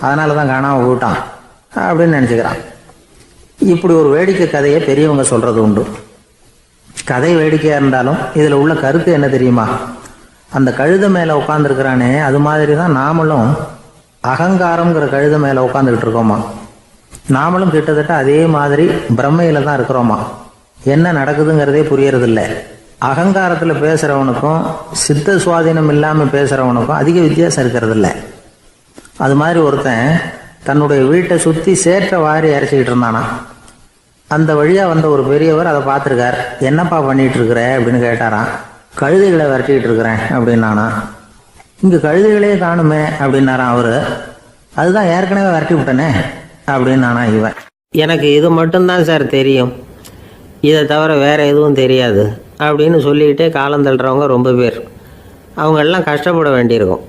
அதனால தான் காணாமல் போயிட்டான் அப்படின்னு நினச்சிக்கிறான். இப்படி ஒரு வேடிக்கை கதையை பெரியவங்க சொல்கிறது உண்டு. கதை வேடிக்கையாக இருந்தாலும் இதில் உள்ள கருத்து என்ன தெரியுமா? அந்த கழுதை மேலே உட்காந்துருக்கிறானே, அது மாதிரி தான் நாமளும் அகங்காரங்கிற கழுதை மேலே உட்காந்துக்கிட்டு இருக்கோமா. நாமளும் கிட்டத்தட்ட அதே மாதிரி பிரம்மையில் தான் இருக்கிறோமா. என்ன நடக்குதுங்கிறதே புரியறதில்ல. அகங்காரத்தில் பேசுகிறவனுக்கும் சித்த சுவாதீனம் இல்லாமல் பேசுகிறவனுக்கும் அதிக வித்தியாசம் இருக்கிறதில்ல. அது மாதிரி ஒருத்தன் தன்னுடைய வீட்டை சுற்றி சேற்றை வாரி இறைச்சிக்கிட்டு இருந்தானா. அந்த வழியாக வந்த ஒரு பெரியவர் அதை பார்த்துருக்கார். என்னப்பா பண்ணிகிட்டு இருக்கிற அப்படின்னு கேட்டாராம். கழுதைகளை விரட்டிக்கிட்டு இருக்கிறேன் அப்படின்னானா. இங்கே கழுதைகளே காணுமே அப்படின்னாரான் அவர். அதுதான் ஏற்கனவே விரட்டி விட்டனே அப்படின்னானா இவன். எனக்கு இது மட்டும்தான் சார் தெரியும், இதை தவிர வேறு எதுவும் தெரியாது அப்படின்னு சொல்லிக்கிட்டே காலம் தள்ளுறவங்க ரொம்ப பேர். அவங்களெல்லாம் கஷ்டப்பட வேண்டியிருக்கும்.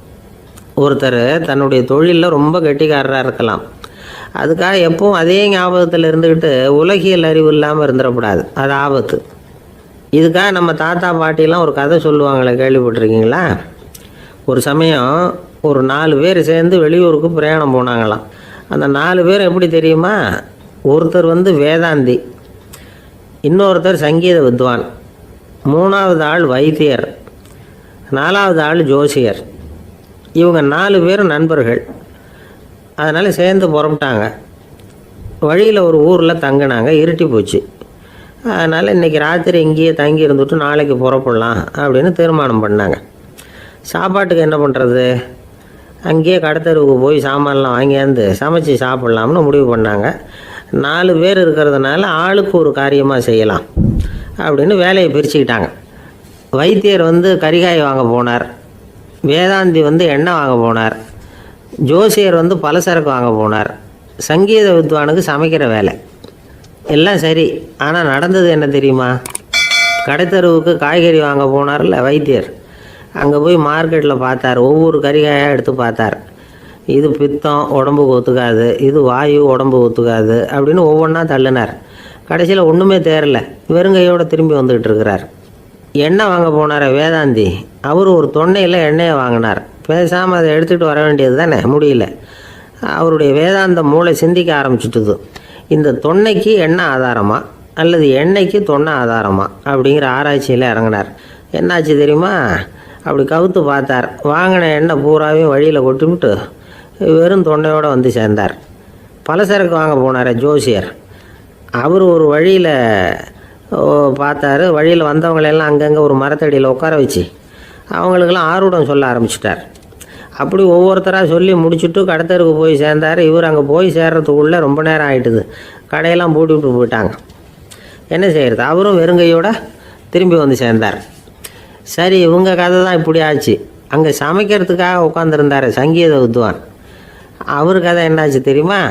ஒருத்தர் தன்னுடைய தொழிலில் ரொம்ப கெட்டிக்காரராக இருக்கலாம். அதுக்காக எப்பவும் அதே ஞாபகத்தில் இருந்துக்கிட்டு உலகியல் அறிவு இல்லாமல் இருந்துடக்கூடாது, அது ஆபத்து. இதுக்காக நம்ம தாத்தா பாட்டிலாம் ஒரு கதை சொல்லுவாங்களே, கேள்விப்பட்டிருக்கீங்களா? ஒரு சமயம் ஒரு 4 பேர் சேர்ந்து வெளியூருக்கு பிரயாணம் போனாங்களாம். அந்த 4 பேர் எப்படி தெரியுமா? ஒருத்தர் வேதாந்தி, இன்னொருத்தர் சங்கீத வித்வான், 3வது ஆள் வைத்தியர், 4வது ஆள் ஜோசியர். இவங்க 4 பேரும் நண்பர்கள். அதனால் சேர்ந்து புறப்பட்டாங்க. வழியில் ஒரு ஊரில் தங்கினாங்க. இருட்டி போச்சு. அதனால் இன்றைக்கி ராத்திரி இங்கேயே தங்கி இருந்துட்டு நாளைக்கு புறப்படலாம் அப்படின்னு தீர்மானம் பண்ணாங்க. சாப்பாட்டுக்கு என்ன பண்ணுறது? அங்கேயே கடத்தெருவுக்கு போய் சாமான்லாம் வாங்கியாந்து சமைச்சு சாப்பிட்லாம்னு முடிவு பண்ணாங்க. 4 பேர் இருக்கிறதுனால ஆளுக்கு ஒரு காரியமாக செய்யலாம் அப்படின்னு வேலையை பிரிச்சுக்கிட்டாங்க. வைத்தியர் கரிகாய் வாங்க போனார். வேதாந்தி எண்ணெய் வாங்க போனார். ஜோசியர் பலசரக்கு வாங்க போனார். சங்கீத வித்வானுக்கு சமைக்கிற வேலை. எல்லாம் சரி, ஆனால் நடந்தது என்ன தெரியுமா? கடைத்தெருவுக்கு காய்கறி வாங்க போனார்ல வைத்தியர், அங்கே போய் மார்க்கெட்டில் பார்த்தார். ஒவ்வொரு கறிகாயாக எடுத்து பார்த்தார். இது பித்தம், உடம்புக்கு ஒத்துக்காது, இது வாயு, உடம்பு ஒத்துக்காது அப்படின்னு ஒவ்வொன்றா தள்ளினார். கடைசியில் ஒன்றுமே தேரல, வெறுங்கையோடு திரும்பி வந்துக்கிட்டு இருக்கிறார். எண்ணெய் வாங்க போனார் வேதாந்தி, அவர் ஒரு தொன்னையில் எண்ணெயை வாங்கினார். பேசாமல் அதை எடுத்துகிட்டு வர வேண்டியது தானே, முடியல. அவருடைய வேதாந்த மூளை சிந்திக்க ஆரம்பிச்சுட்டுது. இந்த தொன்னைக்கு எண்ணெய் ஆதாரமா அல்லது எண்ணெய்க்கு தொன்னை ஆதாரமா அப்படிங்கிற ஆராய்ச்சியில் இறங்கினார். என்னாச்சு தெரியுமா? அப்படி கவுத்து பார்த்தார். வாங்கின எண்ணெய் பூராவையும் வழியில் கொட்டிவிட்டு வெறும் தொன்னையோடு சேர்ந்தார். பலசரக்கு வாங்க போனார் ஜோசியர். அவர் ஒரு வழியில் பார்த்தாரு. வழியில் வந்தவங்களெல்லாம் அங்கங்கே ஒரு மரத்தடியில் உட்கார வச்சு அவங்களுக்கெல்லாம் ஆர்வம் சொல்ல ஆரம்பிச்சிட்டார். அப்படி ஒவ்வொருத்தராக சொல்லி முடிச்சுட்டு கடத்தருக்கு போய் சேர்ந்தார். இவர் அங்கே போய் சேர்றதுக்குள்ளே ரொம்ப நேரம் ஆகிட்டுது. கடையெல்லாம் பூட்டிவிட்டு போயிட்டாங்க. என்ன செய்கிறது? அவரும் வெறுங்கையோடு திரும்பி சேர்ந்தார். சரி, இவங்க கதை தான் இப்படி ஆச்சு. அங்கே சமைக்கிறதுக்காக உட்காந்துருந்தார் சங்கீத வித்வான். அவர் கதை என்னாச்சு தெரியுமா?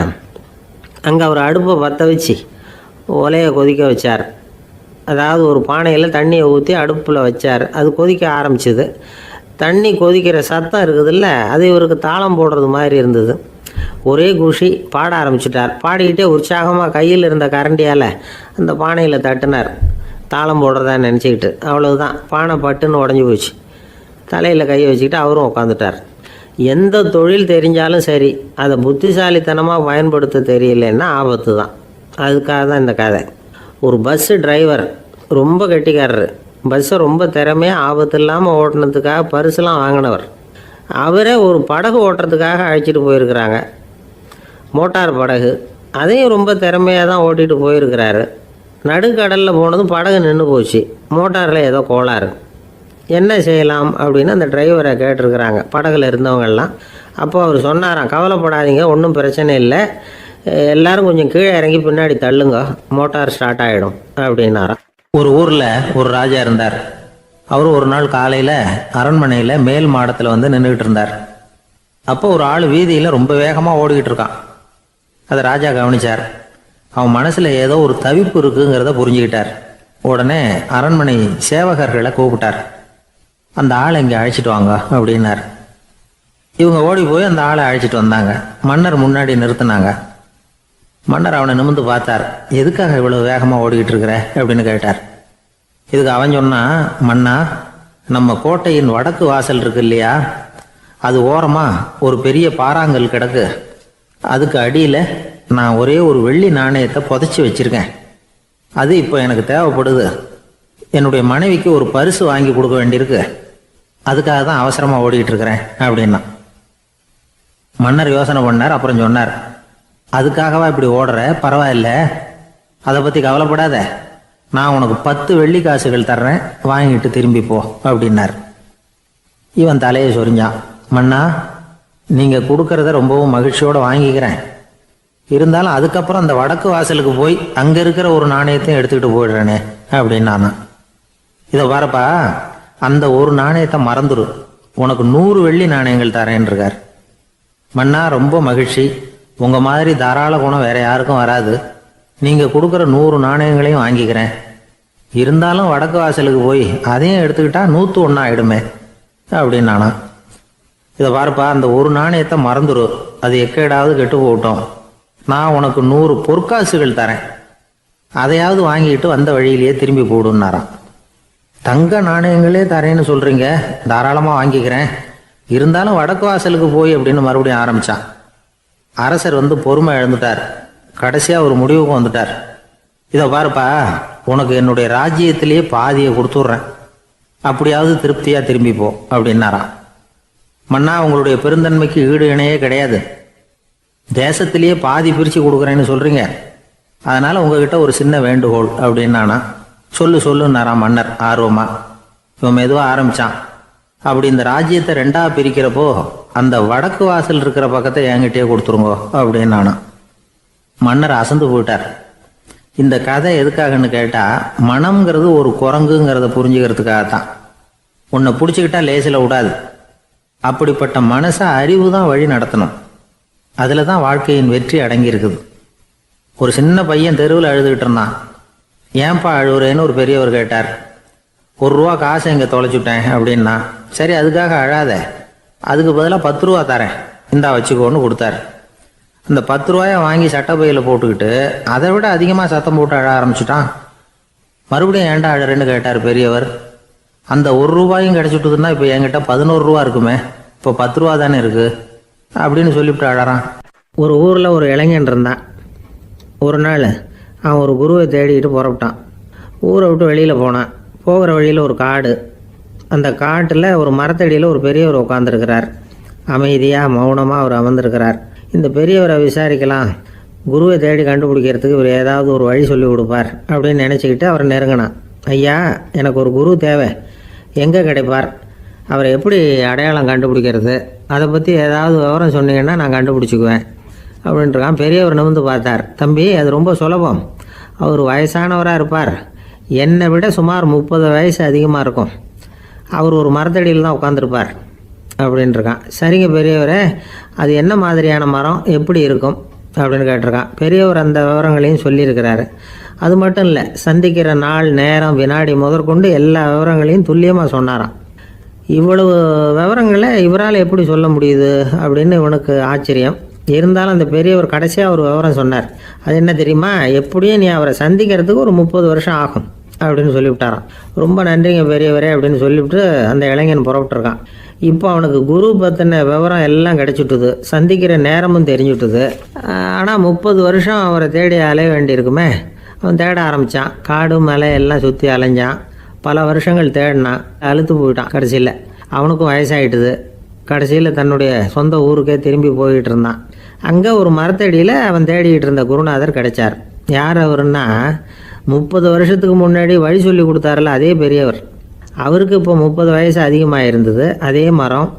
அங்கே அவர் அடுப்பை பற்ற வச்சு ஒலையை கொதிக்க வச்சார். அதாவது ஒரு பானையில் தண்ணியை ஊற்றி அடுப்பில் வச்சார். அது கொதிக்க ஆரம்பிச்சிது. தண்ணி கொதிக்கிற சத்தம் இருக்குதுல்ல, அது இவருக்கு தாளம் போடுறது மாதிரி இருந்தது. ஒரே குஷி, பாட ஆரம்பிச்சிட்டார். பாடிக்கிட்டே உற்சாகமாக கையில் இருந்த கரண்டியால் அந்த பானையில் தட்டினார், தாளம் போடுறதா நினச்சிக்கிட்டு. அவ்வளவுதான், பானை பட்டுன்னு உடஞ்சி போச்சு. தலையில் கையை வச்சுக்கிட்டு அவரும் உட்காந்துட்டார். எந்த தொழில் தெரிஞ்சாலும் சரி அதை புத்திசாலித்தனமாக பயன்படுத்த தெரியலன்னா ஆபத்து தான். அதுக்காக தான் இந்த கதை. ஒரு பஸ்ஸு டிரைவர் ரொம்ப கெட்டிக்காரர். பஸ்ஸை ரொம்ப திறமையாக ஆபத்து இல்லாமல் ஓட்டினதுக்காக பரிசுலாம் வாங்கினவர். அவரே ஒரு படகு ஓட்டுறதுக்காக அழைச்சிட்டு போயிருக்கிறாங்க, மோட்டார் படகு. அதையும் ரொம்ப திறமையாக தான் ஓட்டிகிட்டு போயிருக்கிறாரு. நடுக்கடலில் போனதும் படகு நின்று போச்சு. மோட்டாரில் ஏதோ கோளாறு. என்ன செய்யலாம் அப்படின்னு அந்த டிரைவரை கேட்டிருக்கிறாங்க படகுல இருந்தவங்கெல்லாம். அப்போ அவர் சொன்னாராம், கவலைப்படாதீங்க, ஒன்றும் பிரச்சனை இல்லை, எல்லோரும் கொஞ்சம் கீழே இறங்கி பின்னாடி தள்ளுங்க, மோட்டார் ஸ்டார்ட் ஆகிடும் அப்படின்னாராம். ஒரு ஊரில் ஒரு ராஜா இருந்தார். அவர் ஒரு நாள் காலையில் அரண்மனையில் மேல் மாடத்தில் வந்து நின்றுக்கிட்டு இருந்தார். அப்போ ஒரு ஆள் வீதியில் ரொம்ப வேகமாக ஓடிக்கிட்டு இருக்கான். அதை ராஜா கவனிச்சார். அவன் மனசில் ஏதோ ஒரு தவிப்பு இருக்குங்கிறத புரிஞ்சுக்கிட்டார். உடனே அரண்மனை சேவகர்களை கூப்பிட்டார். அந்த ஆளை இங்கே அழைச்சிட்டு வாங்க அப்படின்னார். இவங்க ஓடி போய் அந்த ஆளை அழைச்சிட்டு வந்தாங்க. மன்னர் முன்னாடி நிறுத்தினாங்க. மன்னர் அவனை நிமிர்ந்து பார்த்தார். எதுக்காக இவ்வளவு வேகமாக ஓடிக்கிட்டு இருக்கிற அப்படின்னு கேட்டார். இதுக்கு அவன் சொன்னான், மன்னா, நம்ம கோட்டையின் வடக்கு வாசல் இருக்கு இல்லையா, அது ஓரமாக ஒரு பெரிய பாறாங்கல் கிடக்கு. அதுக்கு அடியில் நான் ஒரே ஒரு வெள்ளி நாணயத்தை புதைச்சி வச்சிருக்கேன். அது இப்போ எனக்கு தேவைப்படுது. என்னுடைய மனைவிக்கு ஒரு பரிசு வாங்கி கொடுக்க வேண்டியிருக்கு. அதுக்காக தான் அவசரமாக ஓடிக்கிட்டு இருக்கிறேன் அப்படின்னா. மன்னர் யோசனை பண்ணார். அப்புறம் சொன்னார், அதுக்காகவா இப்படி ஓடுற? பரவாயில்ல, அதை பற்றி கவலைப்படாத. நான் உனக்கு 10 வெள்ளி காசுகள் தர்றேன், வாங்கிட்டு திரும்பி போ அப்படின்னார். இவன் தலையை சொரிஞ்சான். மன்னா, நீங்கள் கொடுக்கறத ரொம்பவும் மகிழ்ச்சியோடு வாங்கிக்கிறேன். இருந்தாலும் அதுக்கப்புறம் அந்த வடக்கு வாசலுக்கு போய் அங்கே இருக்கிற ஒரு நாணயத்தையும் எடுத்துக்கிட்டு போயிடுறேனே அப்படின்னானா. இதை பாருப்பா, அந்த ஒரு நாணயத்தை மறந்துடு, உனக்கு 100 வெள்ளி நாணயங்கள் தரேன் இருக்கார். மன்னா, ரொம்ப மகிழ்ச்சி, உங்கள் மாதிரி தாராள குணம் வேற யாருக்கும் வராது. நீங்கள் கொடுக்குற 100 நாணயங்களையும் வாங்கிக்கிறேன். இருந்தாலும் வடக்கு வாசலுக்கு போய் அதையும் எடுத்துக்கிட்டா 101 ஆயிடுமே அப்படின்னானா. இதை பாருப்பா, அந்த ஒரு நாணயத்தை மறந்துடு, அது எக்கேடாவது கெட்டு போகட்டும். நான் உனக்கு 100 பொற்காசுகள் தரேன், அதையாவது வாங்கிட்டு வந்த வழியிலேயே திரும்பி போடுன்னாராம். தங்க நாணயங்களே தரேன்னு சொல்கிறீங்க, தாராளமாக வாங்கிக்கிறேன். இருந்தாலும் வடக்கு வாசலுக்கு போய் அப்படின்னு மறுபடியும் ஆரம்பித்தான். அரசர் வந்து பொறுமை இழந்துட்டார். கடைசியாக ஒரு முடிவுக்கு வந்துட்டார். இதை பாருப்பா, உனக்கு என்னுடைய ராஜ்யத்திலேயே பாதியை கொடுத்துட்றேன், அப்படியாவது திருப்தியாக திரும்பி போ அப்படின்னாராம். மன்னா, உங்களுடைய பெருந்தன்மைக்கு ஈடு இணையே கிடையாது. தேசத்திலேயே பாதி பிரித்து கொடுக்குறேன்னு சொல்கிறீங்க, அதனால் உங்ககிட்ட ஒரு சின்ன வேண்டுகோள் அப்படின்னானா. சொல்லுன்னாராம் மன்னர் ஆர்வமா. இவன் மெதுவாக ஆரம்பித்தான். அப்படி இந்த ராஜ்யத்தை 2ஆக பிரிக்கிறப்போ அந்த வடக்கு வாசல் இருக்கிற பக்கத்தை என்கிட்டயே கொடுத்துருங்கோ அப்படின்னானா. மன்னர் அசந்து போயிட்டார். இந்த கதை எதுக்காகன்னு கேட்டால், மனம்ங்கிறது ஒரு குரங்குங்கிறத புரிஞ்சுக்கிறதுக்காகத்தான். உன்னை பிடிச்சிக்கிட்டா லேசில் விடாது. அப்படிப்பட்ட மனசை அறிவு தான் வழி நடத்தணும். அதில் தான் வாழ்க்கையின் வெற்றி அடங்கியிருக்குது. ஒரு சின்ன பையன் தெருவில் அழுதுகிட்டு இருந்தான். ஏன்பா அழுகுறேன்னு ஒரு பெரியவர் கேட்டார். 1 ரூபா காசை இங்கே தொலைச்சுட்டேன் அப்படின்னா. சரி, அதுக்காக அழாத, அதுக்கு பதிலாக 10 ரூபா தரேன், இந்தா வச்சுக்கோன்னு கொடுத்தாரு. அந்த 10 ரூபாயை வாங்கி சட்டப்பையில் போட்டுக்கிட்டு அதை விட அதிகமாக சத்தம் போட்டு அழ ஆரம்பிச்சுட்டான். மறுபடியும் ஏன்டா அழறேன்னு கேட்டார் பெரியவர். அந்த 1 ரூபாயும் கிடச்சிட்டுதுன்னா இப்போ என்கிட்ட 11 ரூபா இருக்குமே, இப்போ 10 ரூபா தானே இருக்குது அப்படின்னு சொல்லிவிட்டு அழறான். ஒரு ஊரில் ஒரு இளைஞன் இருந்தான். ஒரு நாள் அவன் ஒரு குருவை தேடிக்கிட்டு புறப்பட்டான். ஊரை விட்டு வெளியில் போனான். போகிற வழியில் ஒரு காடு. அந்த காட்டில் ஒரு மரத்தடியில் ஒரு பெரியவர் உட்காந்துருக்கிறார். அமைதியாக மௌனமாக அவர் அமர்ந்திருக்கிறார். இந்த பெரியவரை விசாரிக்கலாம், குருவை தேடி கண்டுபிடிக்கிறதுக்கு இவர் ஏதாவது ஒரு வழி சொல்லி கொடுப்பார் அப்படின்னு நினச்சிக்கிட்டு அவர் நெருங்கினான். ஐயா, எனக்கு ஒரு குரு தேவை, எங்கே கிடைப்பார்? அவரை எப்படி அடையாளம் கண்டுபிடிக்கிறது? அதை பற்றி ஏதாவது விவரம் சொன்னீங்கன்னா நான் கண்டுபிடிச்சிக்குவேன் அப்படின்ட்டுருக்கான். பெரியவர் நிமிர்ந்து பார்த்தார். தம்பி, அது ரொம்ப சுலபம். அவர் வயசானவராக இருப்பார், என்னை விட சுமார் 30 வயசு அதிகமாக இருக்கும். அவர் ஒரு மரத்தடியில் தான் உட்காந்துருப்பார் அப்படின்ட்டுருக்கான். சரிங்க பெரியவரே, அது என்ன மாதிரியான மரம், எப்படி இருக்கும் அப்படின்னு கேட்டிருக்கான். பெரியவர் அந்த விவரங்களையும் சொல்லியிருக்கிறாரு. அது மட்டும் இல்லை, சந்திக்கிற நாள், நேரம், வினாடி முதற்கொண்டு எல்லா விவரங்களையும் துல்லியமாக சொன்னாராம். இவ்வளவு விவரங்களை இவரால் எப்படி சொல்ல முடியுது அப்படின்னு இவனுக்கு ஆச்சரியம். இருந்தாலும் அந்த பெரியவர் கடைசியாக ஒரு விவரம் சொன்னார். அது என்ன தெரியுமா? எப்படியும் நீ அவரை சந்திக்கிறதுக்கு ஒரு 30 வருஷம் ஆகும் அப்படின்னு சொல்லிவிட்டாராம். ரொம்ப நன்றிங்க பெரியவரே அப்படின்னு சொல்லிவிட்டு அந்த இளைஞன் புறப்பட்டுருக்கான். இப்போ அவனுக்கு குரு பற்றின விவரம் எல்லாம் கிடச்சிட்டுது, சந்திக்கிற நேரமும் தெரிஞ்சுட்டுது. ஆனால் 30 வருஷம் அவரை தேடி அலைய வேண்டியிருக்குமே. அவன் தேட ஆரம்பித்தான். காடு மலை எல்லாம் சுற்றி அலைஞ்சான். பல வருஷங்கள் தேடினான். அழுத்து போயிட்டான். கடைசியில் அவனுக்கும் வயசாகிட்டுது. கடைசியில் தன்னுடைய சொந்த ஊருக்கே திரும்பி போயிட்டு இருந்தான். அங்கே ஒரு மரத்தடியில் அவன் தேடிக்கிட்டு இருந்த குருநாதர் கிடைச்சார். யார் அவருன்னா, 30 வருஷத்துக்கு முன்னாடி வழி சொல்லி கொடுத்தாருல அதே பெரியவர். அவருக்கு இப்போ 30 வயசு அதிகமாக இருந்தது. அதே மரம்.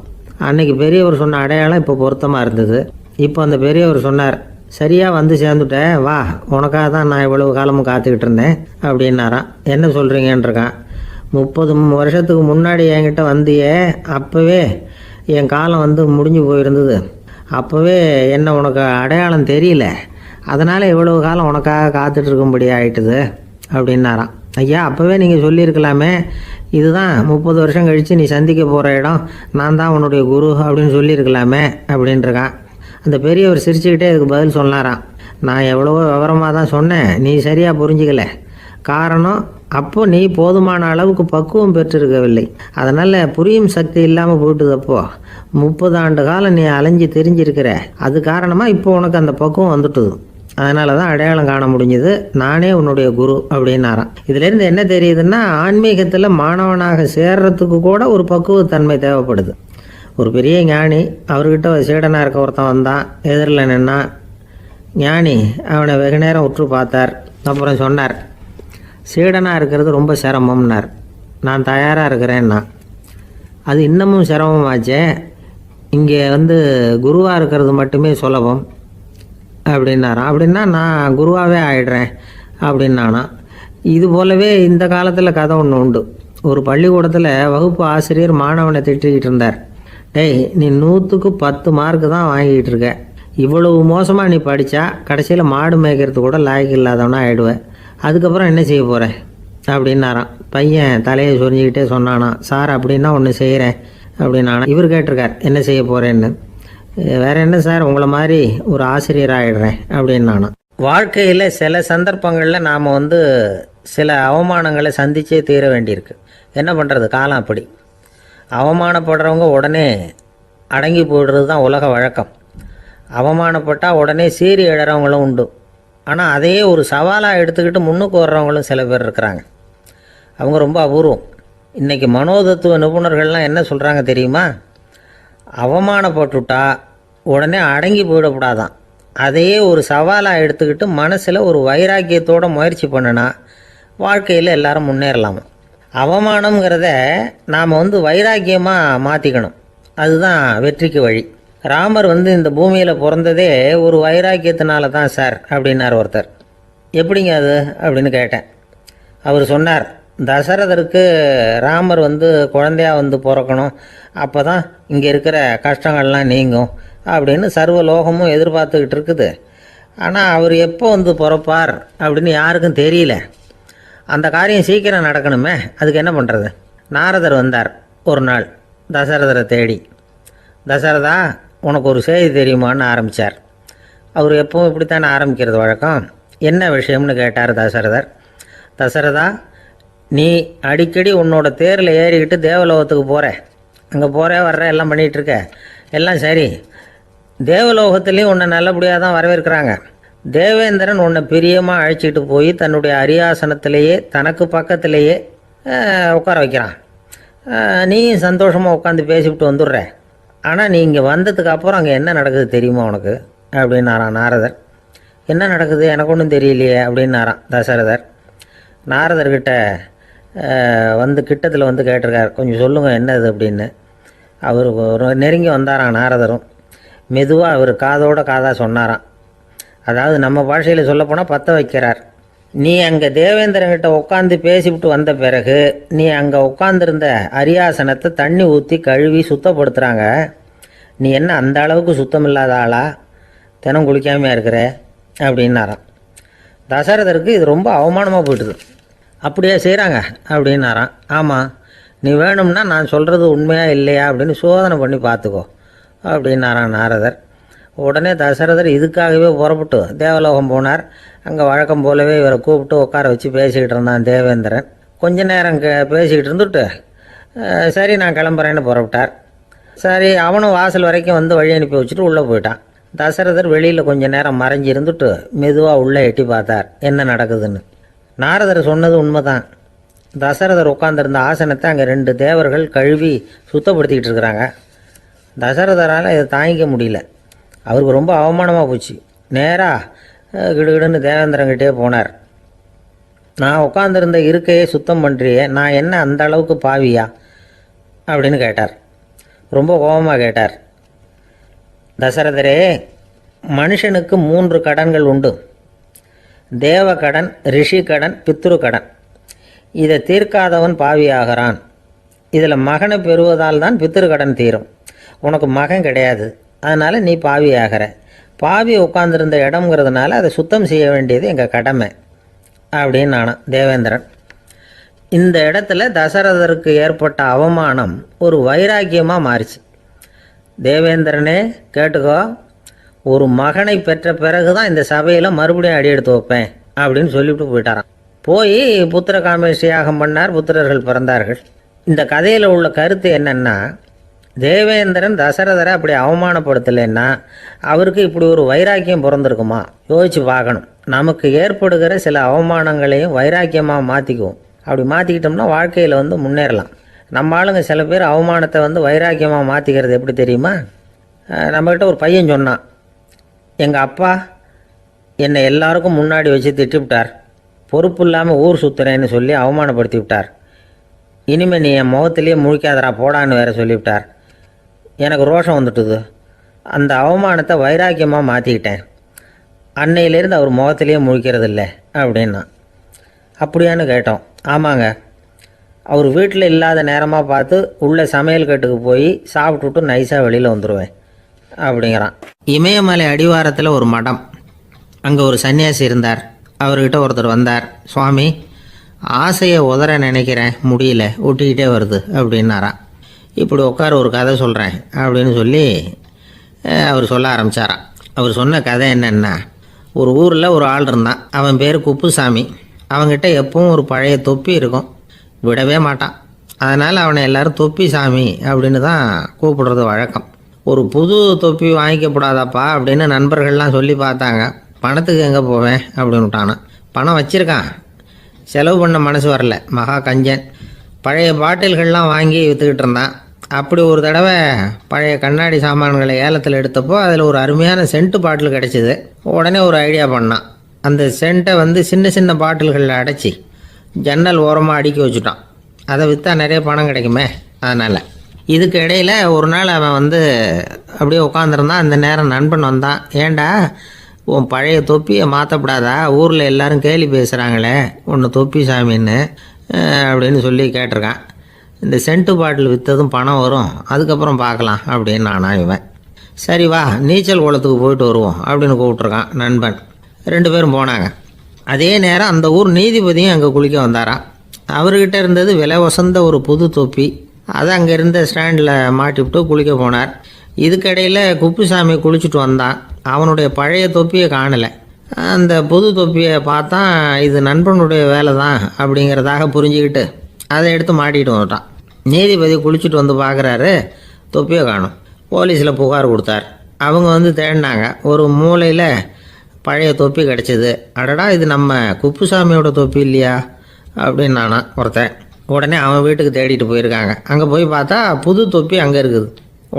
அன்னைக்கு பெரியவர் சொன்ன அடையாளம் இப்போ பொருத்தமாக இருந்தது. இப்போ அந்த பெரியவர் சொன்னார், சரியாக வந்து சேர்ந்துட்டேன், வா, உனக்காக தான் நான் இவ்வளவு காலமும் காத்துக்கிட்டு இருந்தேன் அப்படின்னாரான். என்ன சொல்கிறீங்கன்றிருக்கான். 30 வருஷத்துக்கு முன்னாடி என்கிட்ட வந்தியே, அப்போவே என் காலம் வந்து முடிஞ்சு போயிருந்தது. அப்போவே என்ன உனக்கு அடையாளம் தெரியல, அதனால் இவ்வளவு காலம் உனக்காக காத்துட்டு இருக்கும்படி ஆயிட்டுது அப்படின்னாராம். ஐயா, அப்போவே நீங்கள் சொல்லியிருக்கலாமே, இதுதான் 30 வருஷம் கழித்து நீ சந்திக்க போகிற இடம், நான் தான் உன்னுடைய குரு அப்படின்னு சொல்லியிருக்கலாமே அப்படின்ட்டுருக்கான். அந்த பெரியவர் சிரிச்சுக்கிட்டே இதுக்கு பதில் சொன்னாராம், நான் எவ்வளவோ விவரமாக தான் சொன்னேன், நீ சரியாக புரிஞ்சிக்கல. காரணம், அப்போ நீ போதுமான அளவுக்கு பக்குவம் பெற்றிருக்கவில்லை. அதனால் புரியும் சக்தி இல்லாமல் போயிட்டுதப்போ 30 ஆண்டு காலம் நீ அலைஞ்சி தெரிஞ்சிருக்கிற. அது காரணமாக இப்போ உனக்கு அந்த பக்குவம் வந்துட்டுது. அதனால தான் அடையாளம் காண முடிஞ்சது, நானே உன்னுடைய குரு அப்படின்னாராம். இதுலேருந்து என்ன தெரியுதுன்னா, ஆன்மீகத்தில் மாணவனாக சேர்றதுக்கு கூட ஒரு பக்குவத்தன்மை தேவைப்படுது. ஒரு பெரிய ஞானி, அவர்கிட்ட சீடனாக இருக்க ஒருத்தன் வந்தான். எதிரில் நின்னான். ஞானி அவனை வெகு நேரம் உற்று பார்த்தார். அப்புறம் சொன்னார், சீடனாக இருக்கிறது ரொம்ப சிரமம்னார். நான் தயாராக இருக்கிறேன்னா. அது இன்னமும் சிரமமாச்சே, இங்கே வந்து குருவாக இருக்கிறது மட்டுமே சுலபம் அப்படின்னாராம். அப்படின்னா நான் குருவாகவே ஆயிடுறேன் அப்படின்னானா. இது போலவே இந்த காலத்தில் கதை ஒன்று உண்டு. ஒரு பள்ளிக்கூடத்தில் வகுப்பு ஆசிரியர் மாணவனை திட்டிக்கிட்டு இருந்தார். டேய், நீ 100க்கு 10 மார்க்கு தான் வாங்கிக்கிட்டு இருக்க. இவ்வளவு மோசமாக நீ படித்தா கடைசியில் மாடு மேய்க்கிறது கூட லாய்க்கு இல்லாதவனா ஆகிடுவேன். அதுக்கப்புறம் என்ன செய்ய போகிறேன் அப்படின்னாராம். பையன் தலையை சொரிஞ்சிக்கிட்டே சொன்னானா, சார் அப்படின்னா ஒன்று செய்கிறேன் அப்படின்னானா. இவர் கேட்டிருக்கார், என்ன செய்ய போகிறேன்னு. வேற என்ன சார், உங்களை மாதிரி ஒரு ஆசிரியர் ஆகிடுறேன் அப்படின்னானா. வாழ்க்கையில் சில சந்தர்ப்பங்களில் நாம் வந்து சில அவமானங்களை சந்திச்சே தீர வேண்டியிருக்கு. என்ன பண்ணுறது, காலம் அப்படி. அவமானப்படுறவங்க உடனே அடங்கி போய்டுறது தான் உலக வழக்கம். அவமானப்பட்டால் உடனே சீறி எழுறவங்களும் உண்டு. ஆனால் அதையே ஒரு சவாலாக எடுத்துக்கிட்டு முன்னுக்கு வர்றவங்களும் சில பேர் இருக்கிறாங்க. அவங்க ரொம்ப அபூர்வம். இன்றைக்கி மனோதத்துவ நிபுணர்கள்லாம் என்ன சொல்கிறாங்க தெரியுமா? அவமானப்பட்டுட்டா உடனே அடங்கி போயிடக்கூடாதான். அதையே ஒரு சவாலாக எடுத்துக்கிட்டு மனசில் ஒரு வைராக்கியத்தோடு முயற்சி பண்ணினா வாழ்க்கையில் எல்லாரும் முன்னேறலாமா. அவமானங்கிறத நாம் வந்து வைராக்கியமாக மாற்றிக்கணும். அதுதான் வெற்றிக்கு வழி. ராமர் வந்து இந்த பூமியில் பிறந்ததே ஒரு வைராக்கியத்தினால தான் சார் அப்படின்னார் ஒருத்தர். எப்படிங்க அது அப்படின்னு கேட்டேன். அவர் சொன்னார், தசரதருக்கு ராமர் வந்து குழந்தையாக வந்து பிறக்கணும், அப்போ தான் இங்கே இருக்கிற கஷ்டங்கள்லாம் நீங்கும் அப்படின்னு சர்வ லோகமும் எதிர்பார்த்துக்கிட்டு இருக்குது. ஆனால் அவர் எப்போ வந்து பிறப்பார் அப்படின்னு யாருக்கும் தெரியல. அந்த காரியம் சீக்கிரம் நடக்கணுமே, அதுக்கு என்ன பண்ணுறது? நாரதர் வந்தார் ஒரு நாள் தசரதரை தேடி. தசரதா, உனக்கு ஒரு செய்தி தெரியுமான்னு ஆரம்பித்தார். அவர் எப்பவும் இப்படித்தானே ஆரம்பிக்கிறது வழக்கம். என்ன விஷயம்னு கேட்டார் தசரதர். தசரதா, நீ அடிக்கடி உன்னோட தேரில் ஏறிக்கிட்டு தேவலோகத்துக்கு போகிற, அங்கே போகிற வர்ற எல்லாம் பண்ணிகிட்ருக்க, எல்லாம் சரி. தேவலோகத்துலேயும் உன்னை நல்லபடியாக தான் வரவேற்கிறாங்க. தேவேந்திரன் உன்னை பிரியமாக அழைச்சிட்டு போய் தன்னுடைய அரியாசனத்திலேயே தனக்கு பக்கத்திலேயே உட்கார வைக்கிறான். நீயும் சந்தோஷமாக உட்காந்து பேசிவிட்டு வந்துடுற. ஆனால் நீ இங்கே வந்ததுக்கு அப்புறம் அங்கே என்ன நடக்குது தெரியுமா உனக்கு அப்படின்னாரான் நாரதர். என்ன நடக்குது, எனக்கு ஒன்றும் தெரியலையே அப்படின்னாரான் தசரதர். நாரதர்கிட்ட வந்து கிட்டத்தில் வந்து கேட்டிருக்கார், கொஞ்சம் சொல்லுங்கள் என்னது அப்படின்னு. அவர் நெருங்கி வந்தாரான் நாரதரும். மெதுவாக அவர் காதோட காதாக சொன்னாராம். அதாவது நம்ம பாஷையில் சொல்லப்போனால் பற்ற வைக்கிறார். நீ அங்கே தேவேந்திரங்கிட்ட உட்காந்து பேசிவிட்டு வந்த பிறகு நீ அங்கே உட்காந்துருந்த அரியாசனத்தை தண்ணி ஊற்றி கழுவி சுத்தப்படுத்துகிறாங்க. நீ என்ன அந்த அளவுக்கு சுத்தம் இல்லாத ஆளா, தினம் குளிக்காமையாக இருக்கிற அப்படின்னாராம். தசரதருக்கு இது ரொம்ப அவமானமாக போயிட்டுது. அப்படியே செய்கிறாங்க அப்படின்னாராம். ஆமாம், நீ வேணும்னா நான் சொல்கிறது உண்மையாக இல்லையா அப்படின்னு சோதனை பண்ணி பார்த்துக்கோ அப்படின்னாரான் நாரதர். உடனே தசரதர் இதுக்காகவே புறப்பட்டு தேவலோகம் போனார். அங்கே வழக்கம் போலவே இவரை கூப்பிட்டு உட்கார வச்சு பேசிக்கிட்டு இருந்தான் தேவேந்திரன். கொஞ்ச நேரம் பேசிக்கிட்டு இருந்துட்டு, சரி நான் கிளம்புறேன்னு புறப்பட்டார். சரி, அவனும் வாசல் வரைக்கும் வந்து வழி அனுப்பி வச்சுட்டு உள்ளே போயிட்டான். தசரதர் வெளியில் கொஞ்ச நேரம் மறைஞ்சி இருந்துட்டு மெதுவாக உள்ளே எட்டி பார்த்தார் என்ன நடக்குதுன்னு. நாரதர் சொன்னது உண்மைதான். தசரதர் உட்காந்துருந்த ஆசனத்தை அங்கே 2 தேவர்கள் கழுவி சுத்தப்படுத்திக்கிட்டு இருக்கிறாங்க. தசரதரால் இதை தாங்கிக்க முடியல. அவருக்கு ரொம்ப அவமானமாக போச்சு. நேராக கிடுகிடுன்னு தேவேந்திரங்கிட்டே போனார். நான் உட்காந்துருந்த இருக்கையே சுத்தம் பண்ணுறியே, நான் என்ன அந்த அளவுக்கு பாவியா அப்படின்னு கேட்டார். ரொம்ப கோபமாக கேட்டார். தசரதரே, மனுஷனுக்கு 3 கடன்கள் உண்டு. தேவ கடன், ரிஷி கடன், பித்ரு கடன். இதை தீர்க்காதவன் பாவியாகிறான். இதில் மகனை பெறுவதால் தான் பித்ரு கடன் தீரும். உனக்கு மகன் கிடையாது, அதனால் நீ பாவியாகிற. பாவி உட்காந்துருந்த இடம்ங்கிறதுனால அதை சுத்தம் செய்ய வேண்டியது எங்கள் கடமை அப்படின்னு நானும் தேவேந்திரன். இந்த இடத்துல தசரதருக்கு ஏற்பட்ட அவமானம் ஒரு வைராக்கியமாக மாறிச்சு. தேவேந்திரனே கேட்டுக்கோ, ஒரு மகனை பெற்ற பிறகு தான் இந்த சபையில் மறுபடியும் அடி எடுத்து வைப்பேன் அப்படின்னு சொல்லிவிட்டு போயிட்டாராம். போய் புத்திர காமேஷ் யாகம் பண்ணார். புத்திரர்கள் பிறந்தார்கள். இந்த கதையில் உள்ள கருத்து என்னென்னா, தேவேந்திரன் தசரதரை அப்படி அவமானப்படுத்தலைன்னா அவருக்கு இப்படி ஒரு வைராக்கியம் பிறந்திருக்குமா? யோசிச்சு பார்க்கணும். நமக்கு ஏற்படுகிற சில அவமானங்களையும் வைராக்கியமாக மாற்றிக்குவோம். அப்படி மாற்றிக்கிட்டோம்னா வாழ்க்கையில் முன்னேறலாம். நம்ம ஆளுங்க சில பேர் அவமானத்தை வைராக்கியமாக மாற்றிக்கிறது எப்படி தெரியுமா? நம்மக்கிட்ட ஒரு பையன் சொன்னான், எங்கள் அப்பா என்னை எல்லாருக்கும் முன்னாடி வச்சு திட்டிவிட்டார், பொறுப்பு இல்லாமல் ஊர் சுற்றுறேன்னு சொல்லி அவமானப்படுத்தி விட்டார். இனிமேல் நீ என் முகத்திலேயே முழிக்காதரா போடான்னு வேற சொல்லிவிட்டார். எனக்கு ரோஷம் வந்துட்டுது. அந்த அவமானத்தை வைராக்கியமாக மாற்றிக்கிட்டேன். அன்னையிலேருந்து அவர் முகத்திலேயே முழிக்கிறது இல்லை அப்படின்னா. அப்படியான்னு கேட்டோம். ஆமாங்க, அவர் வீட்டில் இல்லாத நேரமாக பார்த்து உள்ளே சமையல் கட்டுக்கு போய் சாப்பிட்டுட்டு நைஸாக வெளியில் வந்துடுவேன் அப்படிங்கிறான். இமயமலை அடிவாரத்தில் ஒரு மடம். அங்கே ஒரு சன்னியாசி இருந்தார். அவர்கிட்ட ஒருத்தர் வந்தார். சுவாமி, ஆசையை உதற நினைக்கிறேன், முடியல, ஒட்டிக்கிட்டே வருது அப்படின்னாராம். இப்படி உட்கார, ஒரு கதை சொல்கிறேன் அப்படின்னு சொல்லி அவர் சொல்ல ஆரம்பித்தாராம். அவர் சொன்ன கதை என்னென்னா, ஒரு ஊரில் ஒரு ஆள் இருந்தான். அவன் பேர் குப்புசாமி. அவங்ககிட்ட எப்பவும் ஒரு பழைய தொப்பி இருக்கும், விடவே மாட்டான். அதனால் அவனை எல்லோரும் தொப்பி சாமி அப்படின்னு தான் கூப்பிடுறது வழக்கம். ஒரு புது தொப்பி வாங்கிக்கப்படாதாப்பா அப்படின்னு நண்பர்கள்லாம் சொல்லி பார்த்தாங்க. பணத்துக்கு எங்கே போவேன் அப்படின்னு விட்டானான். பணம் வச்சுருக்கான், செலவு பண்ண மனசு வரல. மகா கஞ்சன். பழைய பாட்டில்கள்லாம் வாங்கி விற்றுக்கிட்டு இருந்தான். அப்படி ஒரு தடவை பழைய கண்ணாடி சாமான்களை ஏலத்தில் எடுத்தப்போ அதில் ஒரு அருமையான சென்ட்டு பாட்டில் கிடச்சிது. உடனே ஒரு ஐடியா பண்ணான். அந்த சென்ட்டை சின்ன சின்ன பாட்டில்களில் அடைச்சி ஜன்னல் ஓரமாக அடுக்கி வச்சுட்டான். அதை விற்றா நிறைய பணம் கிடைக்குமே, அதனால். இதுக்கு இடையில் ஒரு நாள் அவன் அப்படியே உட்காந்துருந்தான். அந்த நேரம் நண்பன் வந்தான். ஏண்டா, உன் பழைய தொப்பியை மாற்றப்படாதா? ஊரில் எல்லோரும் கேலி பேசுகிறாங்களே உன்னை தொப்பி சாமின்னு அப்படின்னு சொல்லி கேட்டிருக்கான். இந்த சென்ட்டு பாட்டில் விற்றதும் பணம் வரும், அதுக்கப்புறம் பார்க்கலாம் அப்படின்னு நானா இவன். சரி வா, நீச்சல் குளத்துக்கு போயிட்டு வருவோம் அப்படின்னு கூப்பிட்ருக்கான் நண்பன். 2 பேரும் போனாங்க. அதே நேரம் அந்த ஊர் நீதிபதியும் அங்கே குளிக்க வந்தாராம். அவர்கிட்ட இருந்தது விலை வசந்த ஒரு புது தொப்பி. அதை அங்கே இருந்த ஸ்டாண்டில் மாட்டிவிட்டு குளிக்க போனார். இதுக்கிடையில் குப்புசாமி குளிச்சுட்டு வந்தான். அவனுடைய பழைய தொப்பியை காணலை. அந்த புது தொப்பியை பார்த்தா இது நண்பனுடைய வேலை தான் அப்படிங்கிறதாக புரிஞ்சுக்கிட்டு அதை எடுத்து மாட்டிகிட்டு வந்துட்டான். நீதிபதி குளிச்சுட்டு வந்து பார்க்குறாரு, தொப்பியை காணும். போலீஸில் புகார் கொடுத்தார். அவங்க தேடினாங்க. ஒரு மூலையில் பழைய தொப்பி கிடச்சிது. அடடா, இது நம்ம குப்புசாமியோட தொப்பி இல்லையா அப்படின்னு நானா ஒருத்தன். உடனே அவன் வீட்டுக்கு தேடிட்டு போயிருக்காங்க. அங்கே போய் பார்த்தா புது தொப்பி அங்கே இருக்குது.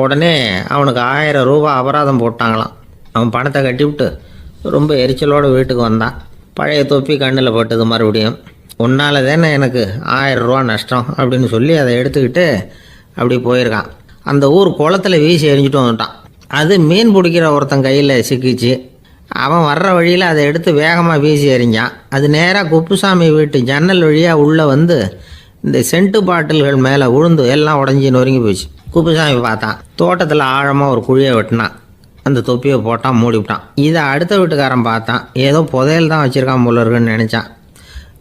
உடனே அவனுக்கு 1000 ரூபா அபராதம் போட்டாங்களாம். அவன் பணத்தை கட்டிவிட்டு ரொம்ப எரிச்சலோடு வீட்டுக்கு வந்தான். பழைய தொப்பி கண்ணில் பட்டது. மறுபடியும், உன்னால் தானே எனக்கு 1000 ரூபா நஷ்டம் அப்படின்னு சொல்லி அதை எடுத்துக்கிட்டு அப்படி போயிருக்கான். அந்த ஊர் குளத்தில் வீசி எறிஞ்சிட்டு வந்துட்டான். அது மீன் பிடிக்கிற ஒருத்தன் கையில் சிக்கிச்சு. அவன் வர்ற வழியில் அதை எடுத்து வேகமாக வீசி எறிஞ்சான். அது நேராக குப்புசாமி வீட்டு ஜன்னல் வழியாக உள்ளே இந்த சென்ட்டு பாட்டில்கள் மேலே விழுந்து எல்லாம் உடஞ்சி நொறுங்கி போச்சு. குப்புசாமி பார்த்தான். தோட்டத்தில் ஆழமாக ஒரு குழியை வெட்டினான். அந்த தொப்பியை போட்டான், மூடிவிட்டான். இதை அடுத்த வீட்டுக்காரன் பார்த்தான். ஏதோ புதையல் தான் வச்சுருக்கான் போல இருக்குன்னு நினச்சான்.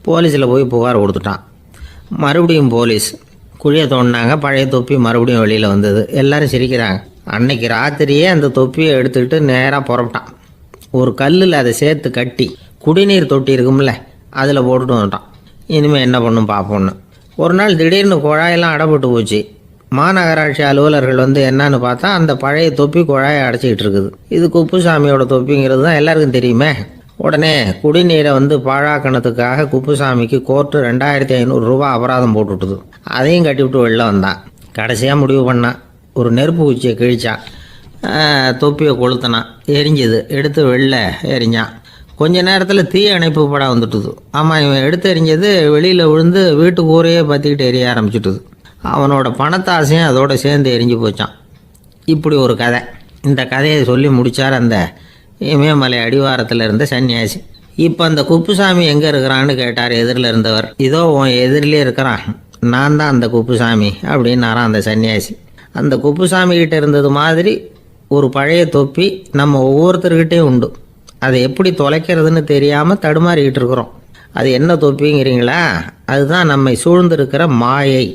போலீஸில் போய் புகார் கொடுத்துட்டான். மறுபடியும் போலீஸ் குழியை தோண்டினாங்க. பழைய தொப்பி மறுபடியும் வெளியில் வந்தது. எல்லோரும் சிரிக்கிறாங்க. அன்னைக்கு ராத்திரியே அந்த தொப்பியை எடுத்துக்கிட்டு நேராக புறப்பட்டான். ஒரு கல்லில் அதை சேர்த்து கட்டி குடிநீர் தொட்டி இருக்கும்ல, அதில் போட்டுட்டு வந்துட்டான். இனிமேல் என்ன பண்ணும் பார்ப்போன்னு. ஒரு நாள் திடீர்னு குழாயெல்லாம் அடைப்பட்டு போச்சு. மாநகராட்சி அலுவலர்கள் வந்து என்னன்னு பார்த்தா அந்த பழைய தொப்பி குழாயை அடைச்சிக்கிட்டு இருக்குது. இது குப்புசாமியோட தொப்பிங்கிறது தான் எல்லாருக்கும் தெரியுமே. உடனே குடிநீரை வந்து பாழாக்கணத்துக்காக குப்புசாமிக்கு கோர்ட்டு 2500 ரூபா அபராதம் போட்டுவிட்டுது. அதையும் கட்டிவிட்டு வெளில வந்தான். கடைசியாக முடிவு பண்ணான். ஒரு நெருப்பு குச்சியை கிழிச்சான், தொப்பியை கொளுத்தினான், எரிஞ்சுது. எடுத்து வெளில எரிஞ்சான். கொஞ்ச நேரத்தில் தீ அணைப்பு படம் வந்துட்டுது. ஆமாம், இவன் எடுத்து எரிஞ்சது வெளியில் விழுந்து வீட்டு கூரையே பற்றிக்கிட்டு எரிய ஆரம்பிச்சுட்டுது. அவனோட பணத்தாசையும் அதோடு சேர்ந்து எரிஞ்சு போச்சான். இப்படி ஒரு கதை. இந்த கதையை சொல்லி முடித்தார் அந்த இமயமலை அடிவாரத்தில் இருந்த சன்னியாசி. இப்போ அந்த குப்புசாமி எங்கே இருக்கிறான்னு கேட்டார் எதிரில் இருந்தவர். இதோ உன் எதிரிலே இருக்கிறான், நான் தான் அந்த குப்புசாமி அப்படின்னாரான் அந்த சன்னியாசி. அந்த குப்புசாமி கிட்ட இருந்தது மாதிரி ஒரு பழைய தொப்பி நம்ம ஒவ்வொருத்தர்கிட்டையும் உண்டு. அதை எப்படி தொலைக்கிறதுன்னு தெரியாமல் தடுமாறிக்கிட்டு இருக்கிறோம். அது என்ன தொப்பிங்கிறீங்களா? அதுதான் நம்மை சூழ்ந்திருக்கிற மாயை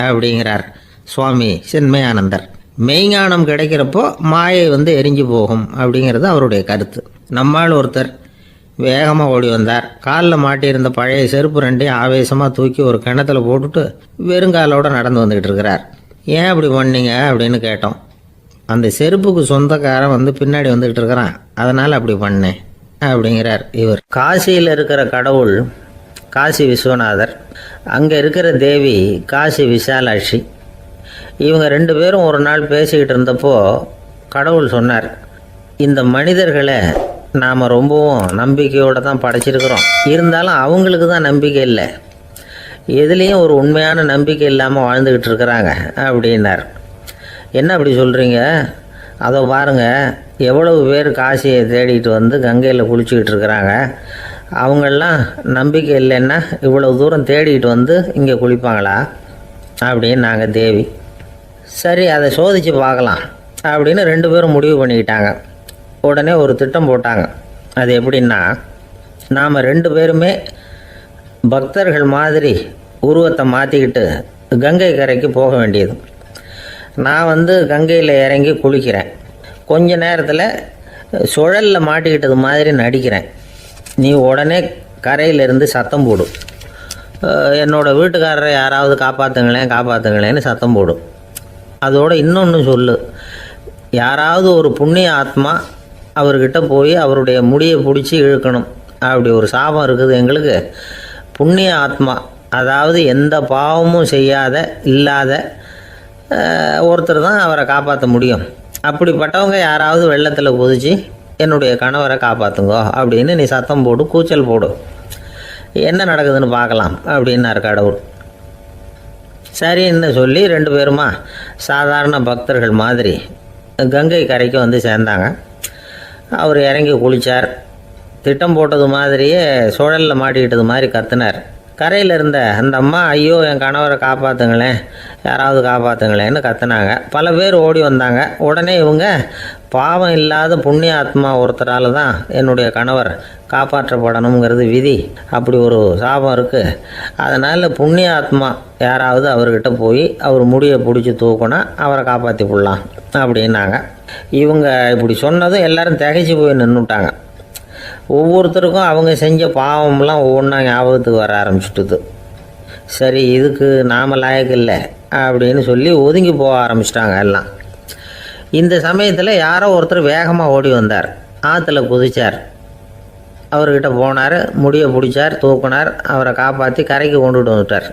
அப்படிங்கிறார் சுவாமி சின்மயானந்தர். மெய்ஞானம் கிடைக்கிறப்போ மாயை வந்து எரிஞ்சு போகும் அப்படிங்கிறது அவருடைய கருத்து. நம்மால் ஒருத்தர் வேகமாக ஓடி வந்தார். காலில் மாட்டியிருந்த பழைய செருப்பு ரெண்டையும் ஆவேசமாக தூக்கி ஒரு கிணத்துல போட்டுட்டு வெறுங்காலோடு நடந்து வந்துக்கிட்டு இருக்கிறார். ஏன் அப்படி பண்ணீங்க அப்படின்னு கேட்டோம். அந்த செருப்புக்கு சொந்தக்காரன் வந்து பின்னாடி வந்துக்கிட்டு இருக்கிறான், அதனால் அப்படி பண்ணேன் அப்படிங்கிறார் இவர். காசியில் இருக்கிற கடவுள் காசி விஸ்வநாதர், அங்கே இருக்கிற தேவி காசி விசாலாட்சி. இவங்க 2 பேரும் ஒரு நாள் பேசிக்கிட்டு இருந்தப்போ கடவுள் சொன்னார், இந்த மனிதர்களை நாம் ரொம்பவும் நம்பிக்கையோடு தான் படைச்சிருக்கிறோம். இருந்தாலும் அவங்களுக்கு தான் நம்பிக்கை இல்லை, எதுலேயும் ஒரு உண்மையான நம்பிக்கை இல்லாமல் வாழ்ந்துக்கிட்டு இருக்கிறாங்க அப்படின்னார். என்ன அப்படி சொல்கிறீங்க? அதை பாருங்கள், எவ்வளவு பேர் காசியை தேடிட்டு வந்து கங்கையில் குளிச்சுக்கிட்டு இருக்கிறாங்க. அவங்களெலாம் நம்பிக்கை இல்லைன்னா இவ்வளவு தூரம் தேடிட்டு வந்து இங்கே குளிப்பாங்களா அப்படின்னு நாங்கள் தேவி. சரி, அதை சோதித்து பார்க்கலாம் அப்படின்னு 2 பேரும் முடிவு பண்ணிக்கிட்டாங்க. உடனே ஒரு திட்டம் போட்டாங்க. அது எப்படின்னா, நாம் 2 பேருமே பக்தர்கள் மாதிரி உருவத்தை மாற்றிக்கிட்டு கங்கை கரைக்கு போக வேண்டியது. நான் வந்து கங்கையில் இறங்கி குளிக்கிறேன். கொஞ்ச நேரத்தில் சுழலில் மாட்டிக்கிட்டது மாதிரி நடிக்கிறேன். நீ உடனே கரையிலேருந்து சத்தம் போடும், என்னோடய வீட்டுக்காரரை யாராவது காப்பாற்றுங்களேன்னு சத்தம் போடும். அதோடு இன்னொன்று சொல்லு, யாராவது ஒரு புண்ணிய ஆத்மா அவர்கிட்ட போய் அவருடைய முடியை பிடிச்சி இழுக்கணும். அப்படி ஒரு சாபம் இருக்குது எங்களுக்கு. புண்ணிய ஆத்மா, அதாவது எந்த பாவமும் செய்யாத இல்லாத ஒருத்தர் தான் அவரை காப்பாற்ற முடியும். அப்படிப்பட்டவங்க யாராவது வெள்ளத்தில் குதித்து என்னுடைய கணவரை காப்பாற்றுங்கோ அப்படின்னு நீ சத்தம் போடு, கூச்சல் போடு, என்ன நடக்குதுன்னு பார்க்கலாம் அப்படின்னார் கடவுள். சரின்னு சொல்லி 2 பேருமா சாதாரண பக்தர்கள் மாதிரி கங்கை கரைக்கு வந்து சேர்ந்தாங்க. அவர் இறங்கி குளித்தார். திட்டம் போட்டது மாதிரியே சுழலில் மாட்டிக்கிட்டது மாதிரி கத்துனார். கரையில் இருந்த அந்த அம்மா, ஐயோ என் கணவரை காப்பாற்றுங்களேன், யாராவது காப்பாற்றுங்களேன்னு கத்துனாங்க. பல பேர் ஓடி வந்தாங்க. உடனே இவங்க, பாவம் இல்லாத புண்ணிய ஆத்மா ஒருத்தரால் தான் என்னுடைய கணவர் காப்பாற்றப்படணுங்கிறது விதி, அப்படி ஒரு சாபம் இருக்குது, அதனால் புண்ணிய ஆத்மா யாராவது அவர்கிட்ட போய் அவர் முடியை பிடிச்சி தூக்கினா அவரை காப்பாற்றி விடலாம் அப்படின்னாங்க. இவங்க இப்படி சொன்னதும் எல்லோரும் திகைச்சு போய் நின்றுட்டாங்க. ஒவ்வொருத்தருக்கும் அவங்க செஞ்ச பாவம்லாம் ஒவ்வொன்றா ஞாபகத்துக்கு வர ஆரம்பிச்சுட்டுது. சரி, இதுக்கு நாம் லாயக்கு இல்லை அப்படின்னு சொல்லி ஒதுங்கி போக ஆரம்பிச்சிட்டாங்க எல்லாம். இந்த சமயத்தில் யாரோ ஒருத்தர் வேகமாக ஓடி வந்தார். ஆற்றுல குதித்தார். அவர்கிட்ட போனார், முடியை பிடிச்சார், தூக்கினார், அவரை காப்பாற்றி கரைக்கு கொண்டுட்டு வந்துட்டார்.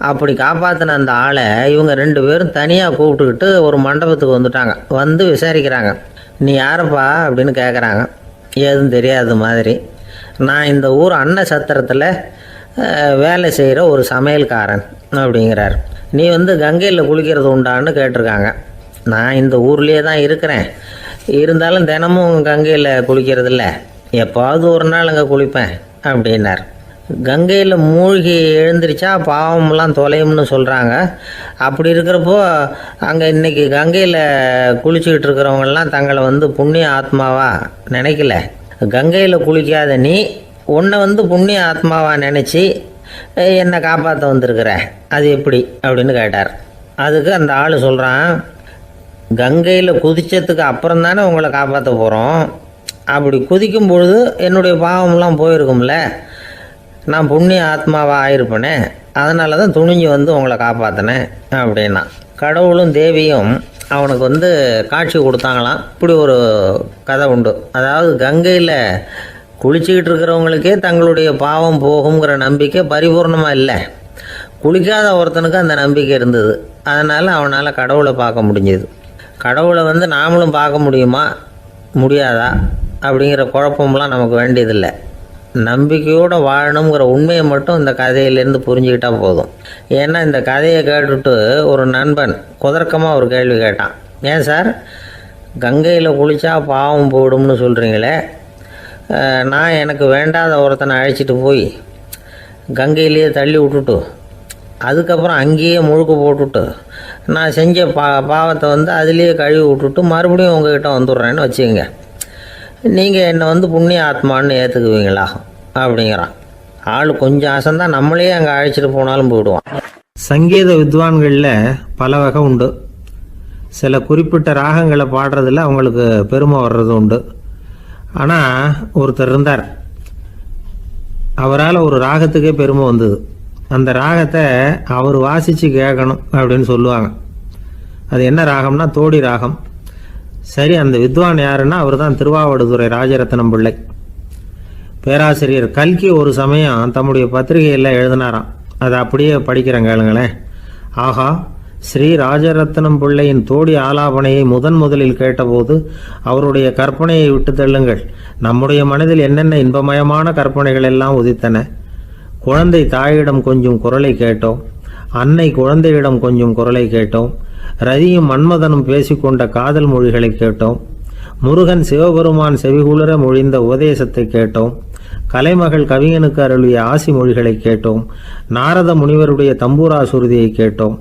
அப்படி காப்பாற்றின அந்த ஆளை இவங்க 2 பேரும் தனியாக கூப்பிட்டுக்கிட்டு ஒரு மண்டபத்துக்கு வந்துட்டாங்க. வந்து விசாரிக்கிறாங்க. நீ யாரப்பா அப்படின்னு கேட்குறாங்க. ஏதும் தெரியாத மாதிரி. நான் இந்த ஊர் அன்ன சத்திரத்தில் வேலை செய்கிற ஒரு சமையல்காரன் அப்படிங்கிறார். நீ வந்து கங்கையில் குளிக்கிறது உண்டான்னு கேட்டிருக்காங்க. நான் இந்த ஊர்லேயே தான் இருக்கிறேன், இருந்தாலும் தினமும் கங்கையில் குளிக்கிறதில்ல, எப்பாவது ஒரு நாள் அங்கே குளிப்பேன் அப்படின்னார். கங்கையில் மூழ்கி எழுந்திரிச்சா பாவம்லாம் தொலையும்னு சொல்கிறாங்க. அப்படி இருக்கிறப்போ அங்கே இன்றைக்கி கங்கையில் குளிச்சுக்கிட்டு இருக்கிறவங்கெல்லாம் தங்களை வந்து புண்ணிய ஆத்மாவாக நினைக்கல. கங்கையில் குளிக்காத நீ உன்னை வந்து புண்ணிய ஆத்மாவாக நினச்சி என்னை காப்பாற்ற வந்திருக்கிற, அது எப்படி அப்படின்னு கேட்டார். அதுக்கு அந்த ஆள் சொல்கிறான், கங்கையில் குதித்ததுக்கு அப்புறம் தானே உங்களை காப்பாற்ற போகிறோம். அப்படி குதிக்கும் பொழுது என்னுடைய பாவம்லாம் போயிருக்கும்ல, நான் புண்ணிய ஆத்மாவாக ஆயிருப்பேனே, அதனால தான் துணிஞ்சு வந்து உங்களை காப்பாற்றினேன் அப்படின்னா. கடவுளும் தேவியும் அவனுக்கு வந்து காட்சி கொடுத்தாங்களாம். இப்படி ஒரு கதை உண்டு. அதாவது கங்கையில் குளிச்சுக்கிட்டு இருக்கிறவங்களுக்கே தங்களுடைய பாவம் போகுங்கிற நம்பிக்கை பரிபூர்ணமாக இல்லை. குளிக்காத ஒருத்தனுக்கு அந்த நம்பிக்கை இருந்தது. அதனால் அவனால் கடவுளை பார்க்க முடிஞ்சது. கடவுளை வந்து நாமளும் பார்க்க முடியுமா முடியாதா அப்படிங்கிற குழப்பம்லாம் நமக்கு வேண்டியதில்லை. நம்பிக்கையோடு வாழணுங்கிற உண்மையை மட்டும் இந்த கதையிலேருந்து புரிஞ்சுக்கிட்டால் போதும். ஏன்னா இந்த கதையை கேட்டுட்டு ஒரு நண்பன் குதர்க்கமாக ஒரு கேள்வி கேட்டான். ஏன் சார், கங்கையில் குளித்தா பாவம் போடும்னு சொல்கிறீங்களே, நான் எனக்கு வேண்டாத ஒருத்தனை அழைச்சிட்டு போய் கங்கையிலேயே தள்ளி விட்டுட்டு அதுக்கப்புறம் அங்கேயே முழுக்க போட்டுட்டு நான் செஞ்ச பாவத்தை வந்து அதுலேயே கழுவி விட்டுட்டு மறுபடியும் உங்ககிட்ட வந்துடுறேன்னு வச்சுக்கோங்க, நீங்கள் என்னை வந்து புண்ணிய ஆத்மான்னு ஏற்றுக்குவீங்களா அப்படிங்கிறான். ஆள் கொஞ்சம் ஆசைந்தான், நம்மளே அங்கே அழைச்சிட்டு போனாலும் போயிடுவான். சங்கீத வித்வான்களில் பல வகை உண்டு. சில குறிப்பிட்ட ராகங்களை பாடுறதில் அவங்களுக்கு பெருமை வர்றது உண்டு. ஆனால் ஒருத்தர் இருந்தார், அவரால் ஒரு ராகத்துக்கே பெருமை வந்தது. அந்த ராகத்தை அவர் வாசித்து கேட்கணும் அப்படின்னு சொல்லுவாங்க. அது என்ன ராகம்னா தோடி ராகம். சரி, அந்த வித்வான் யாருன்னா அவர் தான் திருவாவடுதுறை ராஜரத்னம் பிள்ளை. பேராசிரியர் கல்கி ஒரு சமயம் தம்முடைய பத்திரிகையில் எழுதினாராம். அதை அப்படியே படிக்கிறேன் கேளுங்களேன். ஆகா, ஸ்ரீ ராஜரத்னம் பிள்ளையின் தோடி ஆலாபனையை முதலில் கேட்டபோது அவருடைய கற்பனையை விட்டு தள்ளுங்கள். நம்முடைய மனதில் என்னென்ன இன்பமயமான கற்பனைகள் எல்லாம் உதித்தன. குழந்தை தாயிடம் கொஞ்சம் குரலை கேட்டோம், அன்னை குழந்தையிடம் கொஞ்சம் குரலை கேட்டோம், ரதியும் மன்மதனும் பேசிக்கொண்ட காதல் மொழிகளை கேட்டோம், முருகன் சிவபெருமான் செவிகுளிர மொழிந்த உபதேசத்தை கேட்டோம், கலைமகள் கவிஞனுக்கு அருளிய ஆசி மொழிகளை கேட்டோம், நாரத முனிவருடைய தம்பூரா சுருதியை கேட்டோம்,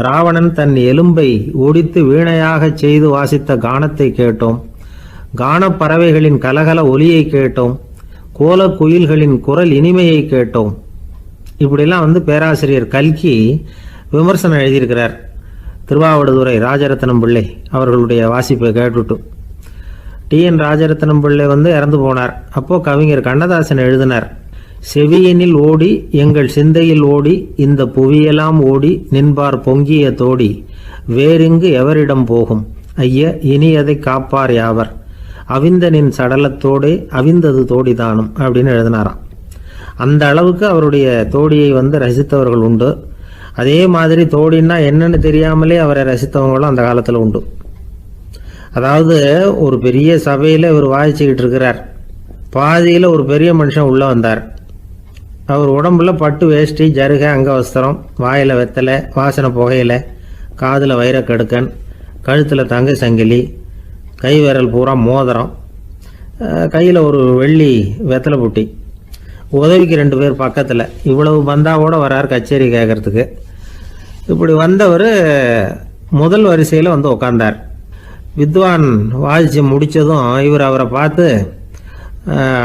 ராவணன் தன் எலும்பை ஒடித்து வீணையாகச் செய்து வாசித்த கானத்தை கேட்டோம், கானப்பறவைகளின் கலகல ஒலியை கேட்டோம், கோலக் குயில்களின் குரல் இனிமையை கேட்டோம். இப்படிலாம் வந்து பேராசிரியர் கல்கி விமர்சனம் எழுதியிருக்கிறார் திருவாவடுதுறை ராஜரத்னம் பிள்ளை அவர்களுடைய வாசிப்பை கேட்டுட்டு. TN ராஜரத்னம் பிள்ளை வந்து இறந்து போனார். அப்போது கவிஞர் கண்ணதாசன் எழுதினார், செவியனில் ஓடி எங்கள் சிந்தையில் ஓடி இந்த புவியெல்லாம் ஓடி நின்பார் பொங்கிய தோடி வேறிங்கு எவரிடம் போகும் ஐய இனி அதை காப்பார் யாவர் அவிந்தனின் சடலத்தோடே அவிந்தது தோடிதானும் அப்படின்னு எழுதினாராம். அந்த அளவுக்கு அவருடைய தோடியை வந்து ரசித்தவர்கள் உண்டு. அதே மாதிரி தோடின்னா என்னன்னு தெரியாமலே அவரை ரசித்தவங்களும் அந்த காலத்தில் உண்டு. அதாவது ஒரு பெரிய சபையில் இவர் வாசிச்சுக்கிட்டு இருக்கிறார். பாதியில் ஒரு பெரிய மனுஷன் உள்ளே வந்தார். அவர் உடம்புல பட்டு வேஷ்டி, ஜருகை, அங்கவஸ்திரம், வாயில் வெத்தலை, வாசனை புகையில, காதில் வைரக்கடுக்கன், கழுத்தில் தங்க சங்கிலி, கை விரல் பூரா மோதிரம், கையில் ஒரு வெள்ளி வெத்தலை புட்டி, உதவிக்கு 2 பேர் பக்கத்தில். இவ்வளவு பந்தாவோடு வரார் கச்சேரி கேட்கறதுக்கு. இப்படி வந்தவர் முதல் வரிசையில் வந்து உட்கார்ந்தார். வித்வான் வாசித்து முடித்ததும் இவர் அவரை பார்த்து,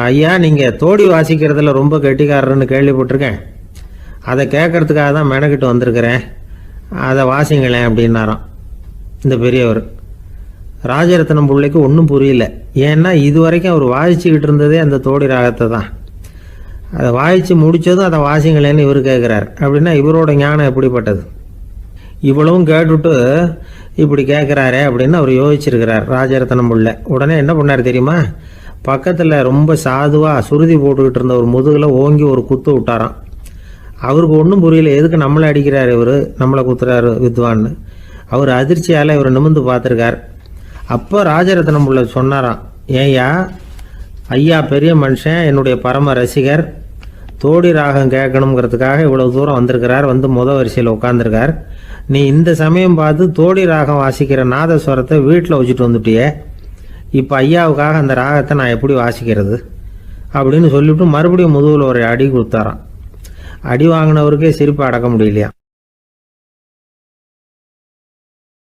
ஐயா, நீங்கள் தோடி வாசிக்கிறதுல ரொம்ப கெட்டிக்காரர்னு கேள்விப்பட்டிருக்கேன், அதை கேட்கறதுக்காக தான் மெனக்கிட்டு வந்திருக்கிறேன், அதை வாசிங்களேன் அப்படின்னாராம் இந்த பெரியவர். ராஜரத்னம் பிள்ளைக்கு ஒன்றும் புரியல. ஏன்னா இது வரைக்கும் அவர் வாசிச்சுக்கிட்டு இருந்ததே அந்த தோடி ராகத்தை தான். அதை வாசித்து முடித்ததும் அதை வாசிங்களேன்னு இவர் கேட்குறார். அப்படின்னா இவரோட ஞானம் எப்படிப்பட்டது? இவ்வளவும் கேட்டுட்டு இப்படி கேட்குறாரே அப்படின்னு அவர் யோசிச்சிருக்கிறார் ராஜரத்னம் பிள்ளை. உடனே என்ன பண்ணார் தெரியுமா? பக்கத்தில் ரொம்ப சாதுவாக சுருதி போட்டுக்கிட்டு இருந்த ஒரு முதுகில் ஓங்கி ஒரு குத்து விட்டாராம். அவருக்கு ஒன்றும் புரியல, எதுக்கு நம்மளை அடிக்கிறார் இவர், நம்மளை குத்துறாரு வித்வான்னு. அவர் அதிர்ச்சியால் இவர் நிமிர்ந்து பார்த்துருக்கார். அப்போ ராஜரத்னம் பிள்ளை சொன்னாராம், ஏய்யா ஐயா பெரிய மனுஷன், என்னுடைய பரம ரசிகர், தோடி ராகம் கேட்கணுங்கிறதுக்காக இவ்வளோ தூரம் வந்திருக்கிறார், வந்து வரிசையில் உட்காந்துருக்கார். நீ இந்த சமயம் பார்த்து தோடி ராகம் வாசிக்கிற நாதஸ்வரத்தை வீட்டில் வச்சுட்டு வந்துட்டியே, இப்போ ஐயாவுக்காக அந்த ராகத்தை நான் எப்படி வாசிக்கிறது அப்படின்னு சொல்லிவிட்டு மறுபடியும் முதுகில் ஒரு அடி கொடுத்தாராம். அடி வாங்கினவருக்கே சிரிப்பு அடக்க முடியலையா.